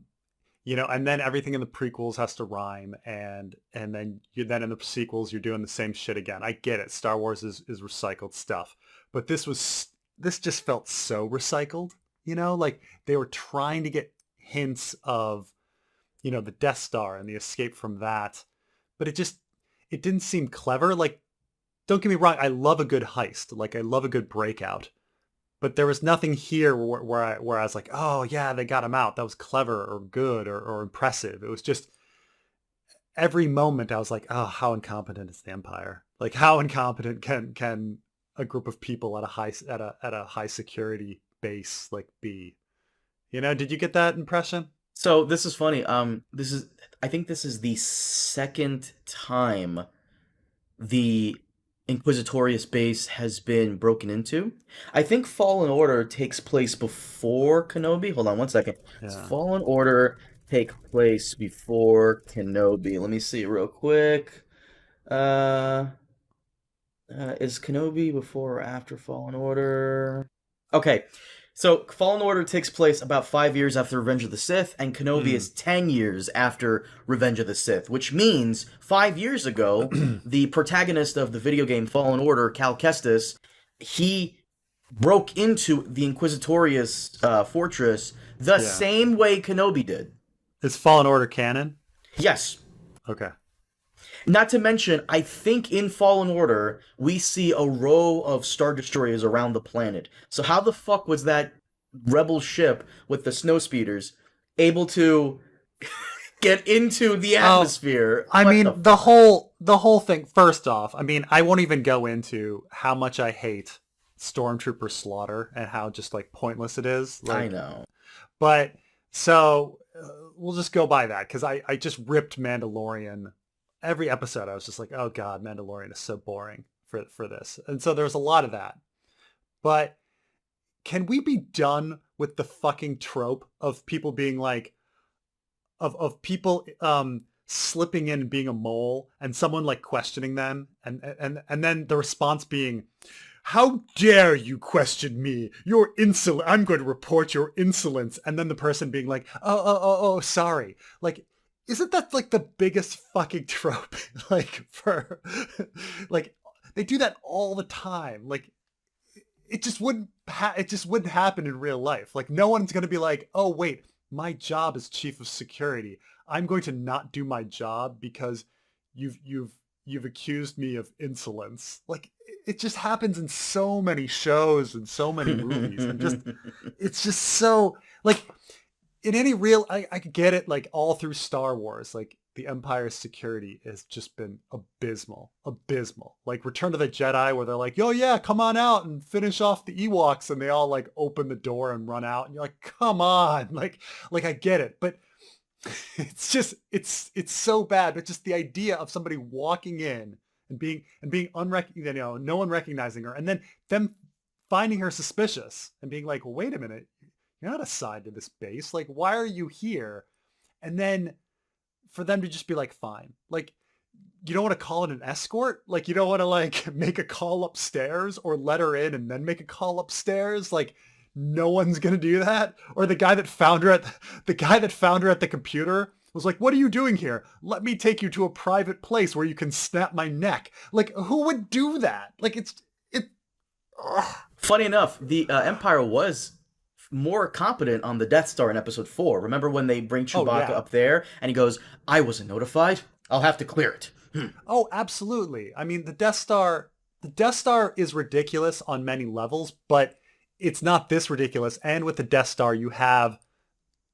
then everything in the prequels has to rhyme, and then in the sequels you're doing the same shit again. I get it. Star Wars is recycled stuff, but this just felt so recycled. Like they were trying to get hints of, the Death Star and the escape from that, but it didn't seem clever. Like, don't get me wrong, I love a good heist. Like, I love a good breakout. But there was nothing here where I was like, oh yeah, they got him out. That was clever or good or impressive. It was just every moment I was like, oh, how incompetent is the Empire? Like, how incompetent can a group of people at a high security base like be? Did you get that impression? So this is funny. I think this is the second time the Inquisitorius base has been broken into. I think Fallen Order takes place before Kenobi. Hold on one second. Does Yeah. Fallen Order take place before Kenobi? Let me see real quick. Uh, is Kenobi before or after Fallen Order? Okay, so Fallen Order takes place about 5 years after Revenge of the Sith, and Kenobi Mm. is 10 years after Revenge of the Sith, which means 5 years ago, the protagonist of the video game Fallen Order, Cal Kestis, he broke into the Inquisitorius fortress the Yeah. same way Kenobi did. Is Fallen Order canon? Yes. Okay. Not to mention, I think in Fallen Order, we see a row of Star Destroyers around the planet. So how the fuck was that rebel ship with the snowspeeders able to get into the atmosphere? I What mean, the the whole thing, first off, I mean, I won't even go into how much I hate Stormtrooper slaughter and how just like pointless it is. I Like, know. but so we'll just go by that because I just ripped Mandalorian. Every episode I was just like, oh God, Mandalorian is so boring for this. And so there's a lot of that. But can we be done with the fucking trope of people being like, of people slipping in and being a mole and someone like questioning them and then the response being, how dare you question me? You're insolent. I'm going to report your insolence. And then the person being like, oh, sorry. Like, isn't that like the biggest fucking trope? Like like they do that all the time. Like it just wouldn't happen in real life. Like no one's going to be like, oh wait, my job is chief of security. I'm going to not do my job because you've accused me of insolence. Like it just happens in so many shows and so many movies and just it's just so like in any real I could get it like all through Star Wars, like the Empire's security has just been abysmal. Like Return of the Jedi where they're like, oh yeah, come on out and finish off the Ewoks, and they all like open the door and run out and you're like, come on. Like I get it, but it's just it's so bad. But just the idea of somebody walking in and being no one recognizing her, and then them finding her suspicious and being like, well, wait a minute, you're not assigned to this base. Like, why are you here? And then for them to just be like, fine. Like, you don't want to call it an escort? Like, you don't want to like make a call upstairs or let her in and then make a call upstairs? Like, no one's going to do that? Or the guy that found her at the computer was like, what are you doing here? Let me take you to a private place where you can snap my neck. Like, who would do that? Like, ugh. Funny enough, the Empire was more competent on the Death Star in Episode 4. Remember when they bring Chewbacca up there and he goes, I wasn't notified. I'll have to clear it. Oh, absolutely. I mean, the Death Star is ridiculous on many levels, but it's not this ridiculous. And with the Death Star, you have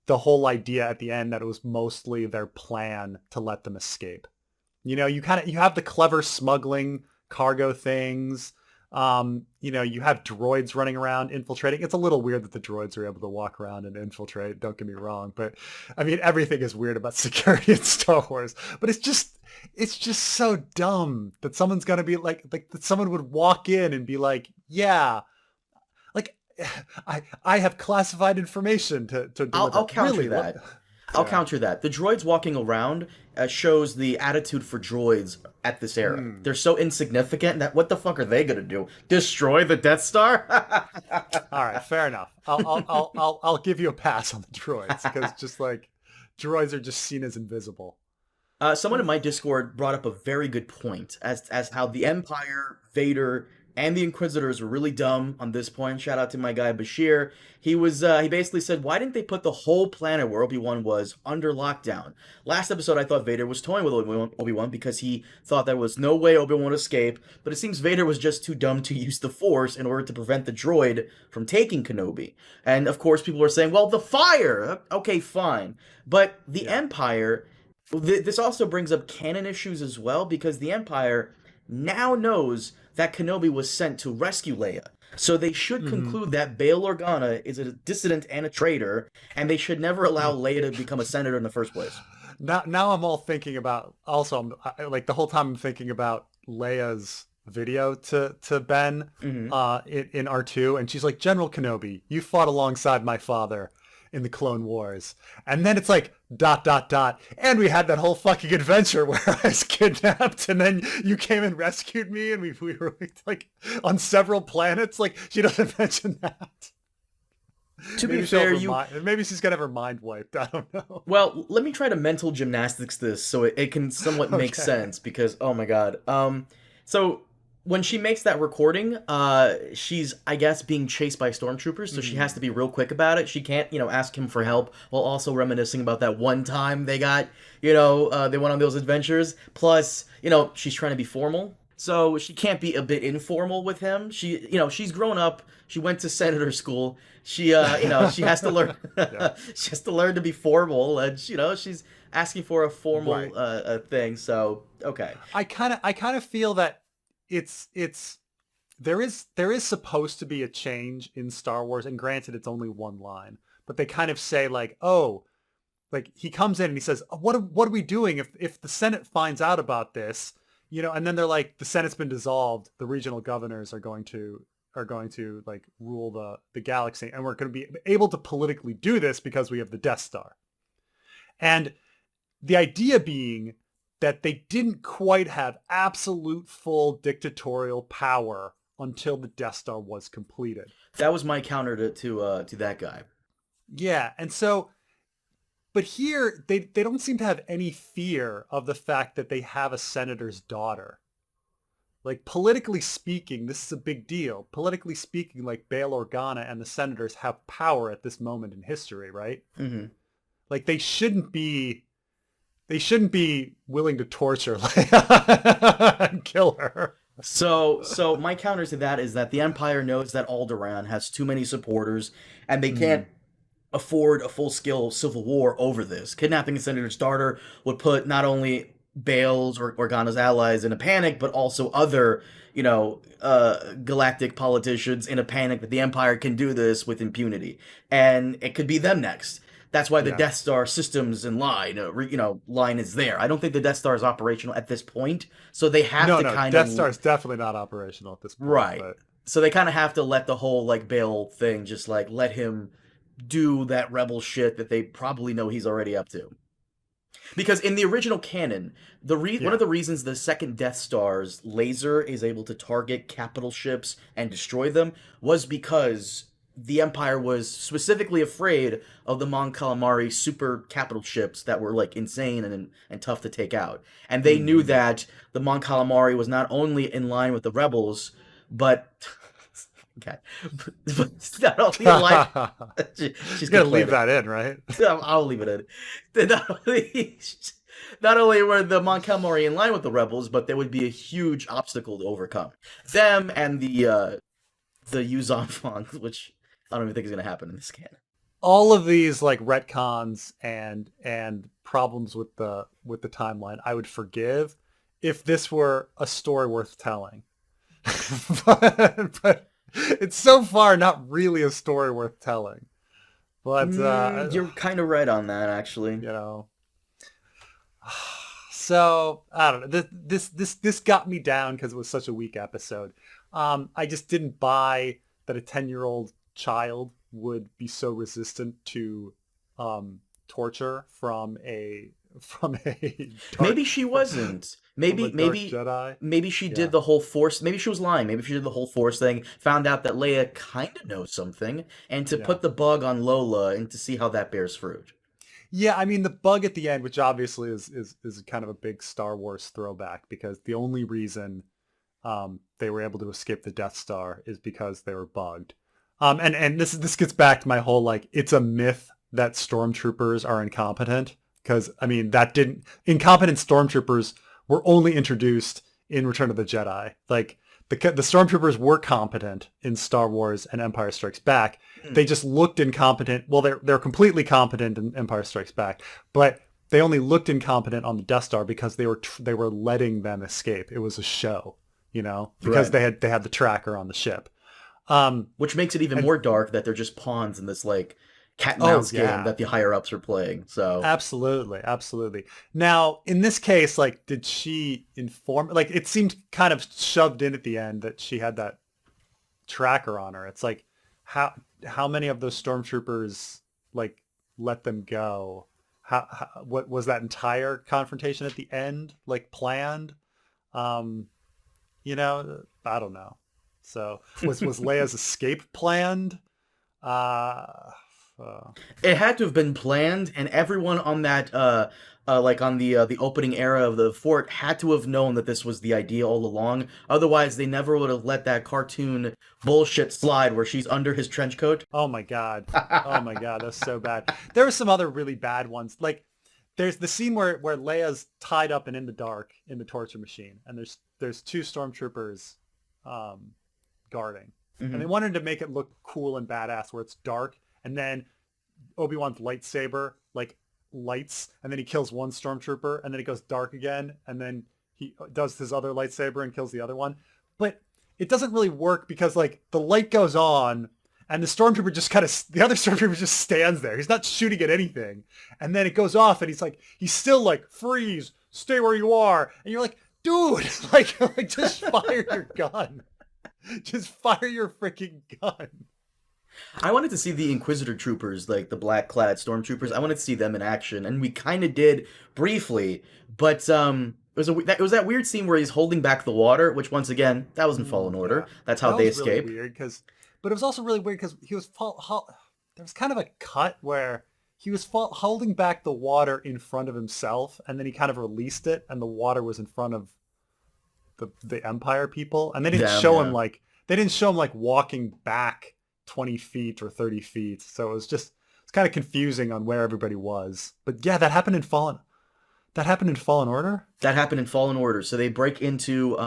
the whole idea at the end that it was mostly their plan to let them escape. You have the clever smuggling cargo things. You have droids running around infiltrating. It's a little weird that the droids are able to walk around and infiltrate. Don't get me wrong, but I mean, everything is weird about security in Star Wars, but it's just so dumb that someone's going to be like that someone would walk in and be like, yeah, like I have classified information to deliver. I'll counter really, that. I'll counter that. The droids walking around shows the attitude for droids at this era. They're so insignificant that what the fuck are they gonna do? Destroy the Death Star? All right, fair enough. I'll give you a pass on the droids because just like droids are just seen as invisible. Someone in my Discord brought up a very good point as how the Empire, Vader, and the Inquisitors were really dumb on this point. Shout out to my guy Bashir. He basically said, why didn't they put the whole planet where Obi-Wan was under lockdown? Last episode, I thought Vader was toying with Obi-Wan because he thought there was no way Obi-Wan would escape, but it seems Vader was just too dumb to use the Force in order to prevent the droid from taking Kenobi. And of course, people are saying, well, the fire! Okay, fine. But the Empire... This also brings up canon issues as well, because the Empire now knows that Kenobi was sent to rescue Leia. So they should conclude that Bail Organa is a dissident and a traitor, and they should never allow Leia to become a senator in the first place. Now I'm all thinking about, also, like the whole time I'm thinking about Leia's video to Ben in R2, and she's like, General Kenobi, you fought alongside my father in the Clone Wars. And then it's like, ... And we had that whole fucking adventure where I was kidnapped and then you came and rescued me and we were like on several planets. Like, she doesn't mention that. To be fair, maybe she's gonna have her mind wiped. I don't know. Well, let me try to mental gymnastics this so it can somewhat make sense, because, oh my god. So when she makes that recording, she's, I guess, being chased by stormtroopers, so she has to be real quick about it. She can't, ask him for help while also reminiscing about that one time they got, they went on those adventures. Plus, she's trying to be formal, so she can't be a bit informal with him. She's grown up. She went to senator school. She, she has to learn. She has to learn to be formal, and she's asking for a formal thing. So okay, I kind of feel that there is supposed to be a change in Star Wars, and granted it's only one line, but they kind of say like, oh, like he comes in and he says, what are we doing if the Senate finds out about this, and then they're like, the Senate's been dissolved, the regional governors are going to like rule the galaxy, and we're going to be able to politically do this because we have the Death Star. And the idea being that they didn't quite have absolute full dictatorial power until the Death Star was completed. That was my counter to that guy. Yeah, and so, but here they don't seem to have any fear of the fact that they have a senator's daughter. Like, politically speaking, this is a big deal. Politically speaking, like, Bail Organa and the senators have power at this moment in history, right? Mm-hmm. Like, they shouldn't be willing to torture Leia and kill her. So my counter to that is that the Empire knows that Alderaan has too many supporters, and they can't afford a full-scale civil war over this. Kidnapping a senator's daughter would put not only Bail's or Organa's allies in a panic, but also other, galactic politicians in a panic that the Empire can do this with impunity. And it could be them next. That's why the Death Star systems and line is there. I don't think the Death Star is operational at this point, so they have to kind of... Death Star is definitely not operational at this point. Right. But... So they kind of have to let the whole, Bail thing, just, let him do that rebel shit that they probably know he's already up to. Because in the original canon, one of the reasons the second Death Star's laser is able to target capital ships and destroy them was because the Empire was specifically afraid of the Mon Calamari super capital ships that were, insane and tough to take out. And they knew that the Mon Calamari was not only in line with the rebels, but... Okay. But not only in line... She's going to leave that in, right? I'll leave it in. Not only were the Mon Calamari in line with the rebels, but there would be a huge obstacle to overcome. Them and the Yuzon Fong, which... I don't even think it's going to happen in this canon. All of these retcons and problems with the timeline, I would forgive if this were a story worth telling. but it's so far not really a story worth telling. But you're kind of right on that, actually. So I don't know. This got me down because it was such a weak episode. I just didn't buy that a 10-year-old child would be so resistant to torture from a dark Maybe she wasn't. from a Maybe dark maybe Jedi. maybe she did Yeah. the whole force. Maybe she was lying. Maybe she did the whole force thing. Found out that Leia kind of knows something, and to Yeah. put the bug on Lola and to see how that bears fruit. Yeah, I mean the bug at the end, which obviously is kind of a big Star Wars throwback, because the only reason they were able to escape the Death Star is because they were bugged. And this gets back to my whole like it's a myth that stormtroopers are incompetent, because I mean that didn't incompetent stormtroopers were only introduced in Return of the Jedi. Like the stormtroopers were competent in Star Wars and Empire Strikes Back. Hmm. They just looked incompetent. Well, they're completely competent in Empire Strikes Back, but they only looked incompetent on the Death Star because they were letting them escape. It was a show, because Right. they had the tracker on the ship. Which makes it even And more dark that they're just pawns in this like cat and oh mouse game yeah, that the higher ups are playing. So absolutely, absolutely. Now, in this case, like, did she inform? Like, it seemed kind of shoved in at the end that she had that tracker on her. It's like, how many of those stormtroopers like let them go? What was that entire confrontation at the end like planned? Um, I don't know. So was Leia's escape planned? Uh, uh, it had to have been planned, and everyone on that like on the opening era of the fort had to have known that this was the idea all along. Otherwise, they never would have let that cartoon bullshit slide where she's under his trench coat. oh my god. Oh my god, that's so bad. There were some other really bad ones. Like there's the scene where Leia's tied up and in the dark in the torture machine, and there's two stormtroopers um, guarding, and they Hmm. wanted to make it look cool and badass where it's dark, and then Obi-Wan's lightsaber like lights, and then he kills one stormtrooper, and then it goes dark again, and then he does his other lightsaber and kills the other one. But it doesn't really work because like the light goes on and the other stormtrooper just stands there. He's not shooting at anything. And then it goes off and he's still like, freeze, stay where you are. And you're like, dude, like just fire your gun. Just fire your freaking gun. I wanted to see the Inquisitor troopers, like the black clad stormtroopers. I wanted to see them in action, and we kind of did briefly. But it was that weird scene where he's holding back the water, which once again that was in Fallen Yeah, Order. That's how that they was really escape. weird but it was also really weird because there was kind of a cut where he was holding back the water in front of himself, and then he kind of released it, and the water was in front of the Empire people, and Damn, yeah. they didn't show him like walking back 20 feet or 30 feet, so it's kind of confusing on where everybody was. But yeah, that happened in Fallen Order. That happened in Fallen Order. So they break into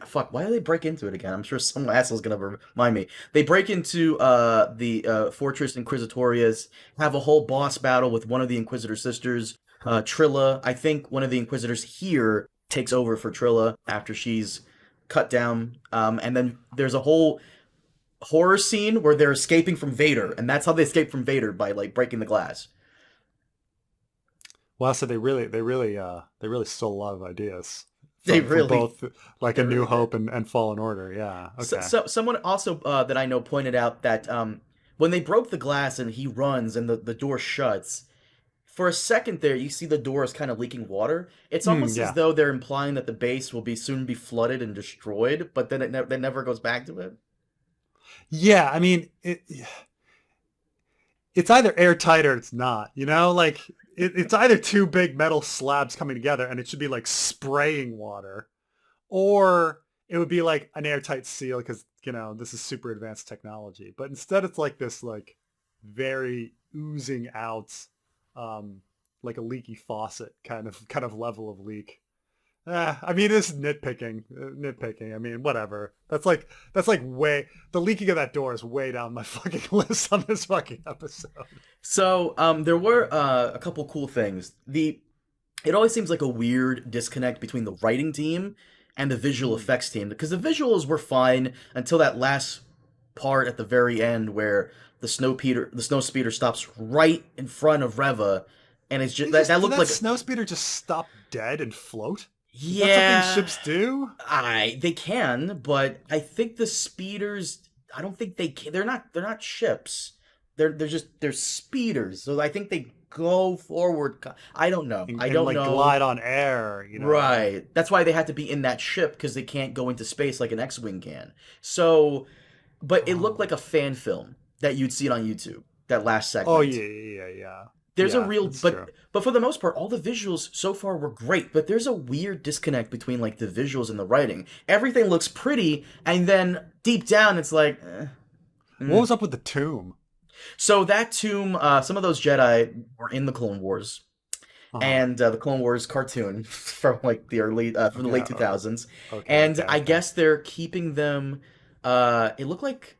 fuck. Why do they break into it again? I'm sure some asshole's gonna remind me. They break into the Fortress Inquisitorius, have a whole boss battle with one of the Inquisitor sisters, Trilla. I think one of the Inquisitors here takes over for Trilla after she's cut down. And then there's a whole horror scene where they're escaping from Vader, and that's how they escape from Vader by like breaking the glass. Well, so they really stole a lot of ideas They from really, both like they A New really did. Hope and Fallen Order. Yeah. Okay. So someone also that I know pointed out that when they broke the glass and he runs and the door shuts, for a second there you see the door is kind of leaking water. It's almost as Yeah. though they're implying that the base will be soon be flooded and destroyed, but then it never goes back to it. Yeah. I mean, it's either airtight or it's not. Like it's either two big metal slabs coming together, and it should be like spraying water, or it would be like an airtight seal because this is super advanced technology. But instead, it's like this like very oozing out, um, like a leaky faucet kind of level of leak. I mean, it's nitpicking, nitpicking. I mean, whatever. That's like way the leaking of that door is way down my fucking list on this fucking episode. So there were a couple cool things. It always seems like a weird disconnect between the writing team and the visual Hmm. effects team because the visuals were fine until that last part at the very end where the snow speeder stops right in front of Reva, and it's just that Did looked that like snowspeeder just stop dead and float? Is that something yeah, ships do? they can, but I think the speeders I don't think they can. They're not ships. they're speeders. So I think they go forward. I don't know. I and don't like know. glide on air, you know. Right. That's why they had to be in that ship because they can't go into space like an X-wing can. So, but it looked Oh. like a fan film that you'd see it on YouTube. That last Oh segment. yeah, yeah, yeah, yeah. There's a Yeah, real, that's true. but for the most part, all the visuals so far were great. But there's a weird disconnect between like the visuals and the writing. Everything looks pretty, and then deep down, it's like. What Mm. was up with the tomb? So that tomb, some of those Jedi were in the Clone Wars, Uh-huh. and the Clone Wars cartoon from like the early, from the Okay. late 2000s, Okay. and Okay. I Okay. guess they're keeping them. It looked like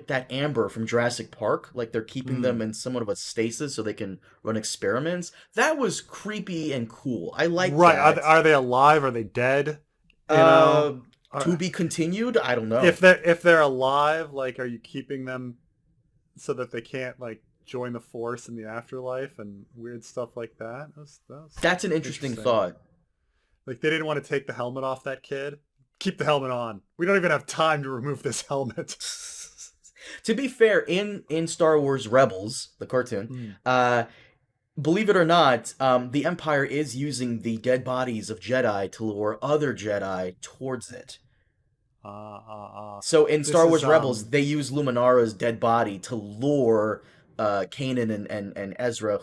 that amber from Jurassic Park, like they're keeping them Hmm. in somewhat of a stasis so they can run experiments. That was creepy and cool. I like Right. that. Are they alive? Are they dead? You know. Uh, to be continued. I don't know. If they're alive, like, are you keeping them so that they can't like join the Force in the afterlife and weird stuff like that? That was That's an interesting interesting. thought. Like they didn't want to take the helmet off that kid. Keep the helmet on. We don't even have time to remove this helmet. To be fair, in Star Wars Rebels, the cartoon, Mm. believe it or not, the Empire is using the dead bodies of Jedi to lure other Jedi towards it. So in This Star is Wars Rebels, they use Luminara's dead body to lure Kanan and Ezra,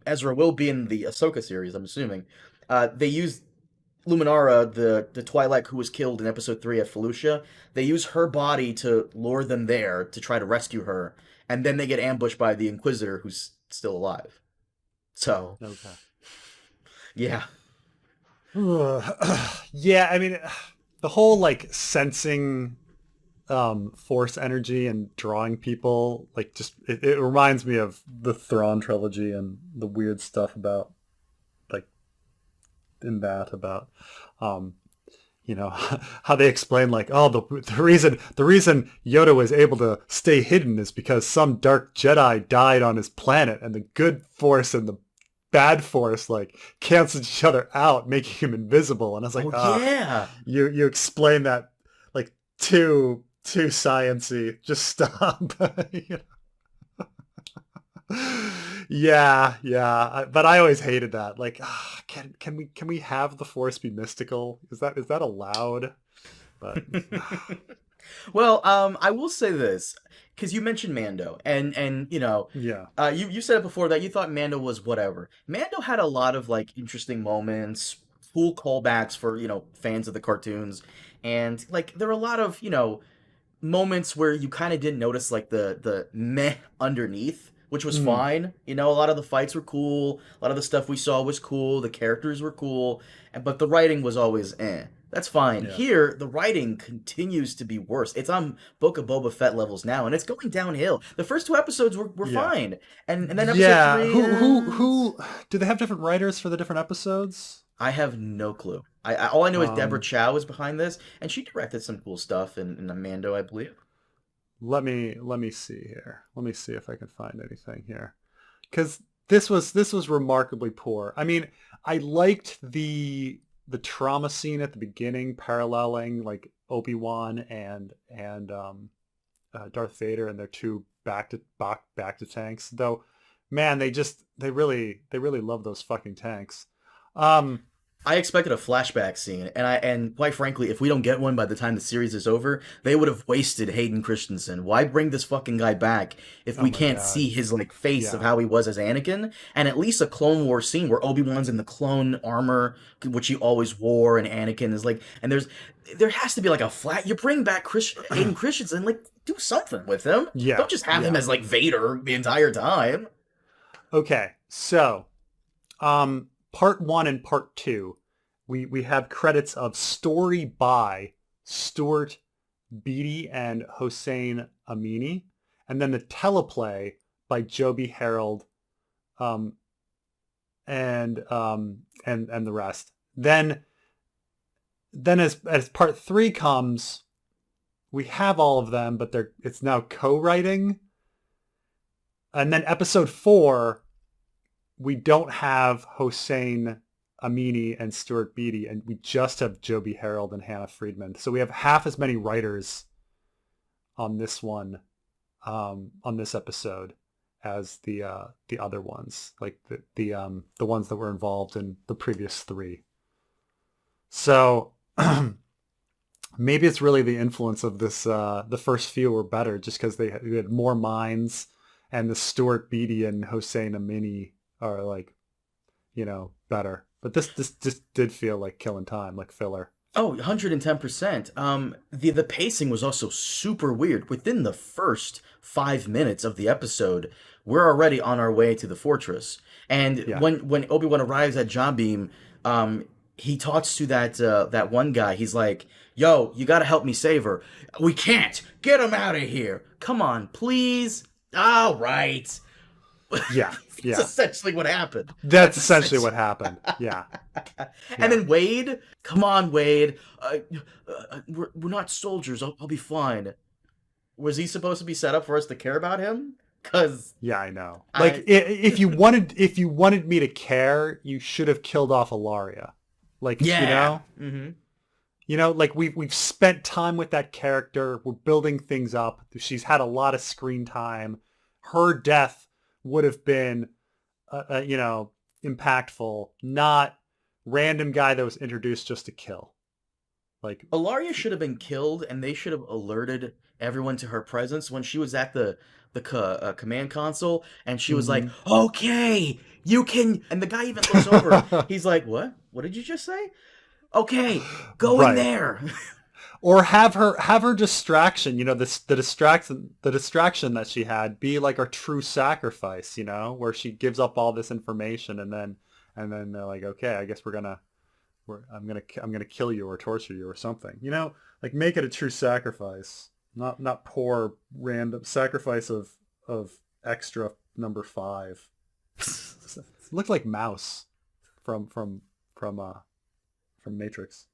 Ezra will be in the Ahsoka series, I'm assuming. They use Luminara, the Twi'lek who was killed in Episode 3 at Felucia. They use her body to lure them there to try to rescue her, and then they get ambushed by the Inquisitor who's still alive. So, okay. yeah. Yeah, I mean, the whole like sensing force energy and drawing people, like, just it reminds me of the Thrawn trilogy and the weird stuff about like in that about um you know, how they explain like, oh, the reason Yoda was able to stay hidden is because some dark Jedi died on his planet, and the good Force and the bad Force like canceled each other out, making him invisible. And I was like, Oh ah, yeah. you explain that like too sciency. Just stop. You know? Yeah, yeah. But I always hated that. Like, can we have the Force be mystical? Is that allowed? But Well, I will say this because you mentioned Mando, and yeah. you said it before that you thought Mando was whatever. Mando had a lot of like interesting moments, cool callbacks for fans of the cartoons, and like there were a lot of moments where you kind of didn't notice like the meh underneath, which was Mm, fine. A lot of the fights were cool, a lot of the stuff we saw was cool, the characters were cool, but the writing was always eh. That's fine. yeah. Here, the writing continues to be worse. It's on Book of Boba Fett levels now, and it's going downhill. The first two episodes were Yeah. fine, and then episode Yeah. three, Who do they have different writers for the different episodes? I have no clue. All I know is Deborah Um, Chow is behind this, and she directed some cool stuff in Mando, I believe. let me see here. Let me see if I can find anything here. Cuz this was remarkably poor. I mean, I liked the trauma scene at the beginning paralleling like Obi-Wan and Darth Vader and their two back to tanks. Though, man, they really love those fucking tanks. Um, I expected a flashback scene, and quite frankly, if we don't get one by the time the series is over, they would have wasted Hayden Christensen. Why bring this fucking guy back if oh we my can't god. see his like face of Yeah. how he was as Anakin? And at least a Clone Wars scene where Obi-Wan's in the clone armor, which he always wore, and Anakin is like, and there has to be like a flat. You bring back Hayden Christensen, like do something with him. Yeah. Don't just have him Yeah. as like Vader the entire time. Okay. So, part 1 and part 2, we have credits of story by Stuart Beatty and Hossein Amini, and then the teleplay by Joby Harold, um, and the rest. Then as part 3 comes, we have all of them, but it's now co-writing. And then episode 4, we don't have Hossein Amini and Stuart Beatty, and we just have Joby Harold and Hannah Friedman. So we have half as many writers on this one on this episode as the other ones, like the ones that were involved in the previous three. So maybe it's really the influence of this. The first few were better just because they had more minds, and the Stuart Beatty and Hossein Amini are like, better. But this just did feel like killing time, like filler. Oh, 110%. The pacing was also super weird. Within the first 5 minutes of the episode, we're already on our way to the fortress. And Yeah. when Obi-Wan arrives at Jabim, he talks to that one guy. He's like, "Yo, you gotta help me save her." "We can't. Get him out of here. Come on, please." All right. Yeah. That's Yeah. essentially what happened. That's essentially what happened. Yeah. And then Wade, come on, Wade. We're not soldiers. I'll be fine. Was he supposed to be set up for us to care about him? Cause Yeah, I know. Like, if you wanted me to care, you should have killed off Ilaria. Like, yeah, mm-hmm. Like we've spent time with that character. We're building things up. She's had a lot of screen time. Her death would have been, impactful, not random guy that was introduced just to kill. Like, Ilaria should have been killed, and they should have alerted everyone to her presence when she was at the command console, and she was like, "Okay, you can." And the guy even looks over. He's like, "What? What did you just say?" "Okay, go in there." Or have her distraction, the distraction that she had be like her true sacrifice, where she gives up all this information and then they're like, "Okay, I guess I'm gonna kill you or torture you or something." Like make it a true sacrifice, not poor random sacrifice of extra number 5. It looked like Mouse from Matrix.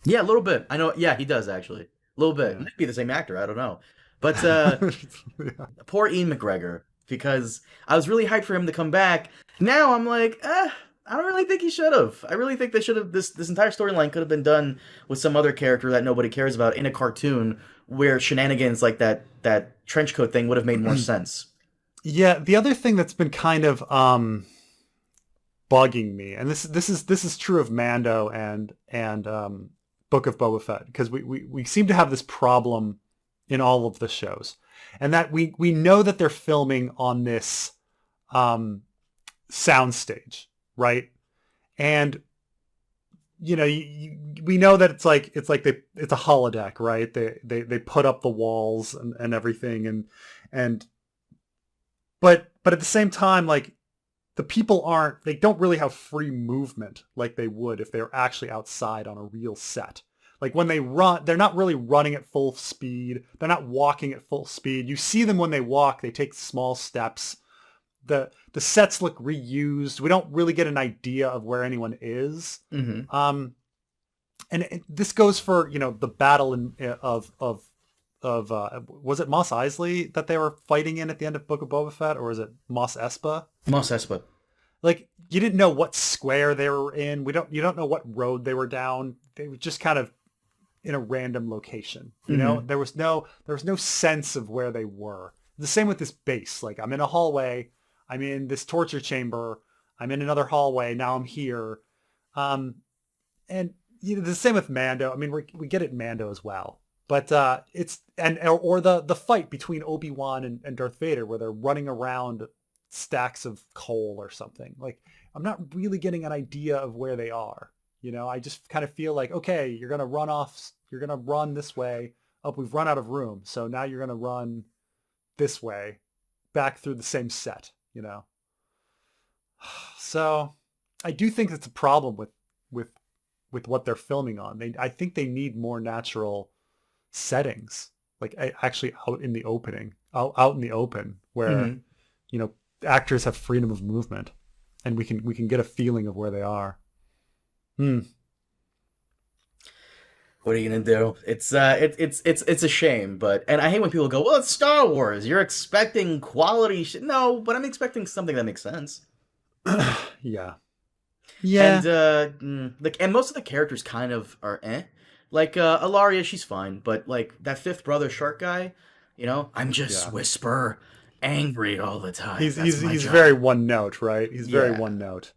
Yeah, a little bit. I know. Yeah, he does actually. A little bit. Yeah. Might be the same actor. I don't know. But Yeah. poor Ian McGregor, because I was really hyped for him to come back. Now I'm like, I don't really think he should have. I really think they should have. This entire storyline could have been done with some other character that nobody cares about in a cartoon, where shenanigans like that trench coat thing would have made more sense. Yeah, the other thing that's been kind of bugging me, and this is true of Mando and Book of Boba Fett, because we seem to have this problem in all of the shows, and that we know that they're filming on this soundstage, right? And we know that it's like it's a holodeck, right? They put up the walls and everything, but at the same time, like, the people they don't really have free movement like they would if they were actually outside on a real set. Like when they run, they're not really running at full speed. They're not walking at full speed. You see them when they walk, they take small steps. The sets look reused. We don't really get an idea of where anyone is. Mm-hmm. And this goes for, the battle of was it Mos Eisley that they were fighting in at the end of Book of Boba Fett, or is it Mos Espa? Mos Espa. Like, you didn't know what square they were in. You don't know what road they were down. They were just kind of in a random location. There was no sense of where they were. The same with this base. Like, I'm in a hallway. I'm in this torture chamber. I'm in another hallway. Now I'm here. And the same with Mando. I mean, we get it in Mando as well. But or the fight between Obi-Wan and Darth Vader, where they're running around stacks of coal or something. Like, I'm not really getting an idea of where they are. I just kind of feel like, okay, you're going to run off. You're going to run this way. Oh, we've run out of room. So now you're going to run this way back through the same set, So I do think it's a problem with what they're filming on. I think they need more natural settings, like actually out in the open, where actors have freedom of movement, and we can get a feeling of where they are. What are you gonna do? It's a shame, and I hate when people go, "Well, it's Star Wars. You're expecting quality shit." No, but I'm expecting something that makes sense. Yeah. And most of the characters kind of are Like Ilaria, she's fine, but like that fifth brother shark guy, I'm just Yeah. whisper angry all the time. He's That's he's my he's very job. one note, right? He's very Yeah. one note.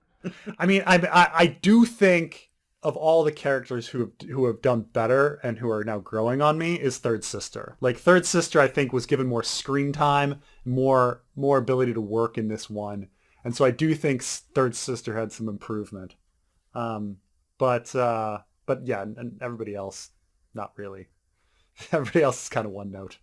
I mean, I do think of all the characters who have done better and who are now growing on me is Third Sister. Like Third Sister, I think was given more screen time, more ability to work in this one, and so I do think Third Sister had some improvement. Um, but yeah, and everybody else, not really. Everybody else is kind of one note.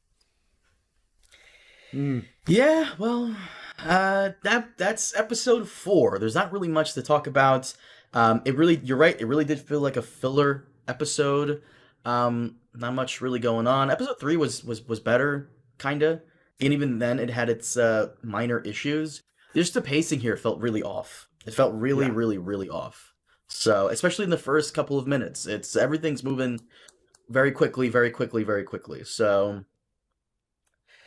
Mm, Yeah, well, that's episode 4. There's not really much to talk about. You're right. It really did feel like a filler episode. Not much really going on. Episode 3 was better, kinda, and even then it had its minor issues. Just the pacing here felt really off. It felt really, yeah. really, really off. So, especially in the first couple of minutes, it's everything's moving very quickly, very quickly, very quickly. So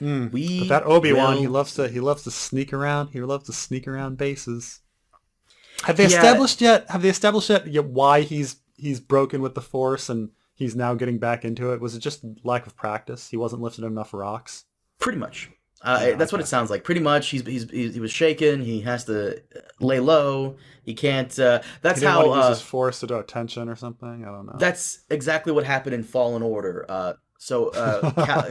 But that we Obi-Wan, he will. loves to he loves to sneak around. He loves to sneak around bases. Have they Yeah, established yet? Have they established yet why he's broken with the Force and he's now getting back into it? Was it just lack of practice? He wasn't lifting enough rocks. pretty much. Yeah. That's what it Okay. sounds like. Pretty much, he was shaken. He has to lay low. He can't. He That's didn't want how. to use his Force to draw attention or something. I don't know. That's exactly what happened in Fallen Order. Cal,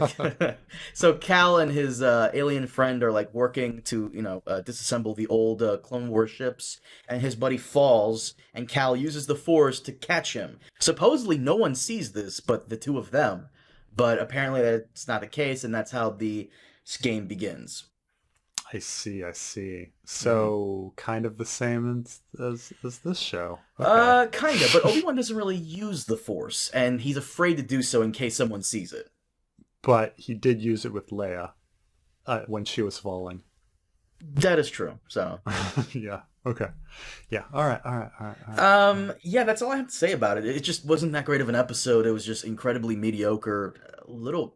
so Cal and his alien friend are like working to disassemble the old Clone Wars ships, and his buddy falls, and Cal uses the Force to catch him. Supposedly, no one sees this but the two of them, but apparently that's not the case, and that's how the game begins. I see. I see. Mm-hmm. So kind of the same as this show. Okay. Kinda, but Obi-Wan doesn't really use the Force, and he's afraid to do so in case someone sees it. But he did use it with Leia when she was falling. That is true. So, Yeah. Okay. Yeah. All right. All right. All right. All right. All right. yeah, that's all I have to say about it. It just wasn't that great of an episode. It was just incredibly mediocre. A little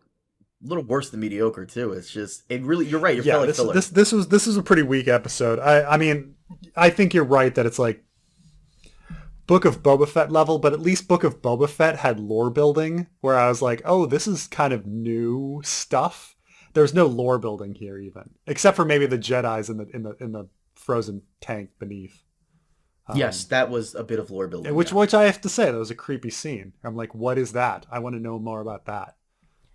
worse than mediocre too. It's just it really. You're right. It felt Yeah. like This filler. this this was a pretty weak episode. I mean, I think you're right that it's like Book of Boba Fett level, but at least Book of Boba Fett had lore building where I was like, oh, this is kind of new stuff. There's no lore building here even, except for maybe the Jedi's in the frozen tank beneath. Yes, Um, that was a bit of lore building. which Yeah. which I have to say, that was a creepy scene. I'm like, what is that? I want to know more about that.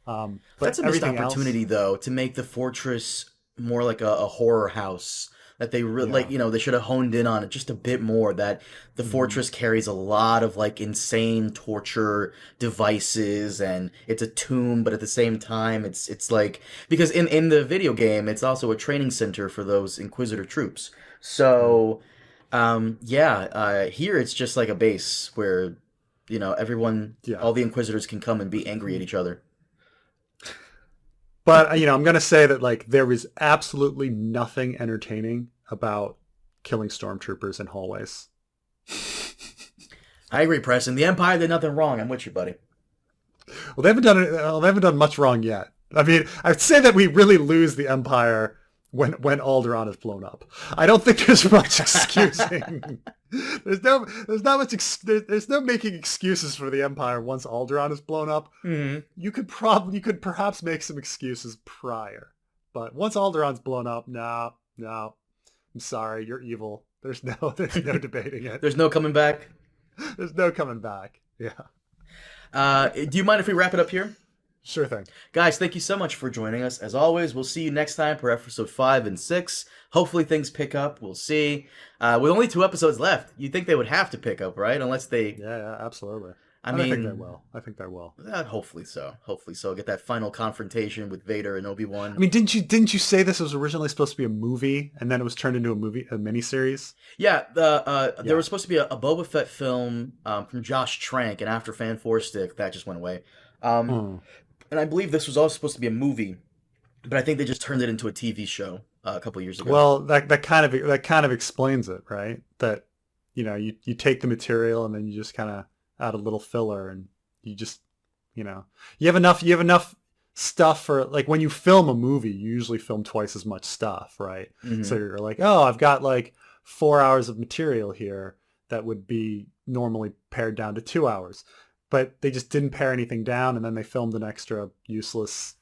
But That's a missed everything else, opportunity, though, to make the fortress more like a horror house. That they really like, yeah. they should have honed in on it just a bit more. That the Hmm. fortress carries a lot of like insane torture devices, and it's a tomb, but at the same time, it's like because in the video game, it's also a training center for those Inquisitor troops. Hmm. So, yeah, here it's just like a base where everyone, Yeah. all the Inquisitors can come and be angry at each other. But I'm gonna say that like there was absolutely nothing entertaining about killing stormtroopers in hallways. I agree, Preston. The Empire did nothing wrong. I'm with you, buddy. Well, they haven't done much wrong yet. I mean, I'd say that we really lose the Empire when Alderaan is blown up. I don't think there's much excusing. There's no making excuses for the Empire once Alderaan is blown up. Hmm. You could perhaps make some excuses prior, but once Alderaan's blown up, no, no, I'm sorry, you're evil. There's no debating it. There's no coming back. There's no coming back. Yeah, Do you mind if we wrap it up here? sure thing. Guys, thank you so much for joining us. As always, we'll see you next time for episode 5 and 6. Hopefully things pick up. We'll see. With only 2 episodes left, you'd think they would have to pick up, right? Unless they, Yeah, yeah, absolutely. I And I think they mean, will. I think they will. hopefully so. Hopefully so. Get that final confrontation with Vader and I Obi-Wan. mean, didn't you say this was originally supposed to be a movie and then it was turned into a miniseries? Yeah, there Yeah. was supposed to be a Boba Fett film from Josh Trank, and after Fan Four Stick, that just went away. Um, Hmm. and I believe this was also supposed to be a movie, but I think they just turned it into a TV show a couple years ago. Well, that kind of explains it, right? That you take the material and then you just kind of add a little filler and you just you have enough stuff for like when you film a movie, you usually film twice as much stuff, right? So Hmm. you're like, oh, I've got like 4 hours of material here that would be normally pared down to 2 hours, but they just didn't pare anything down, and then they filmed an extra useless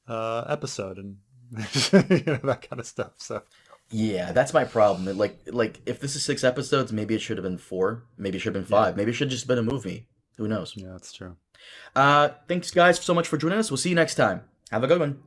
episode and that kind of stuff. So Yeah, that's my problem. Like if this is 6 episodes, maybe it should have been four. Maybe it should have been yeah, five. Maybe it should have just been a movie. Who knows? yeah, that's true. Thanks guys so much for joining us. We'll see you next time. Have a good one.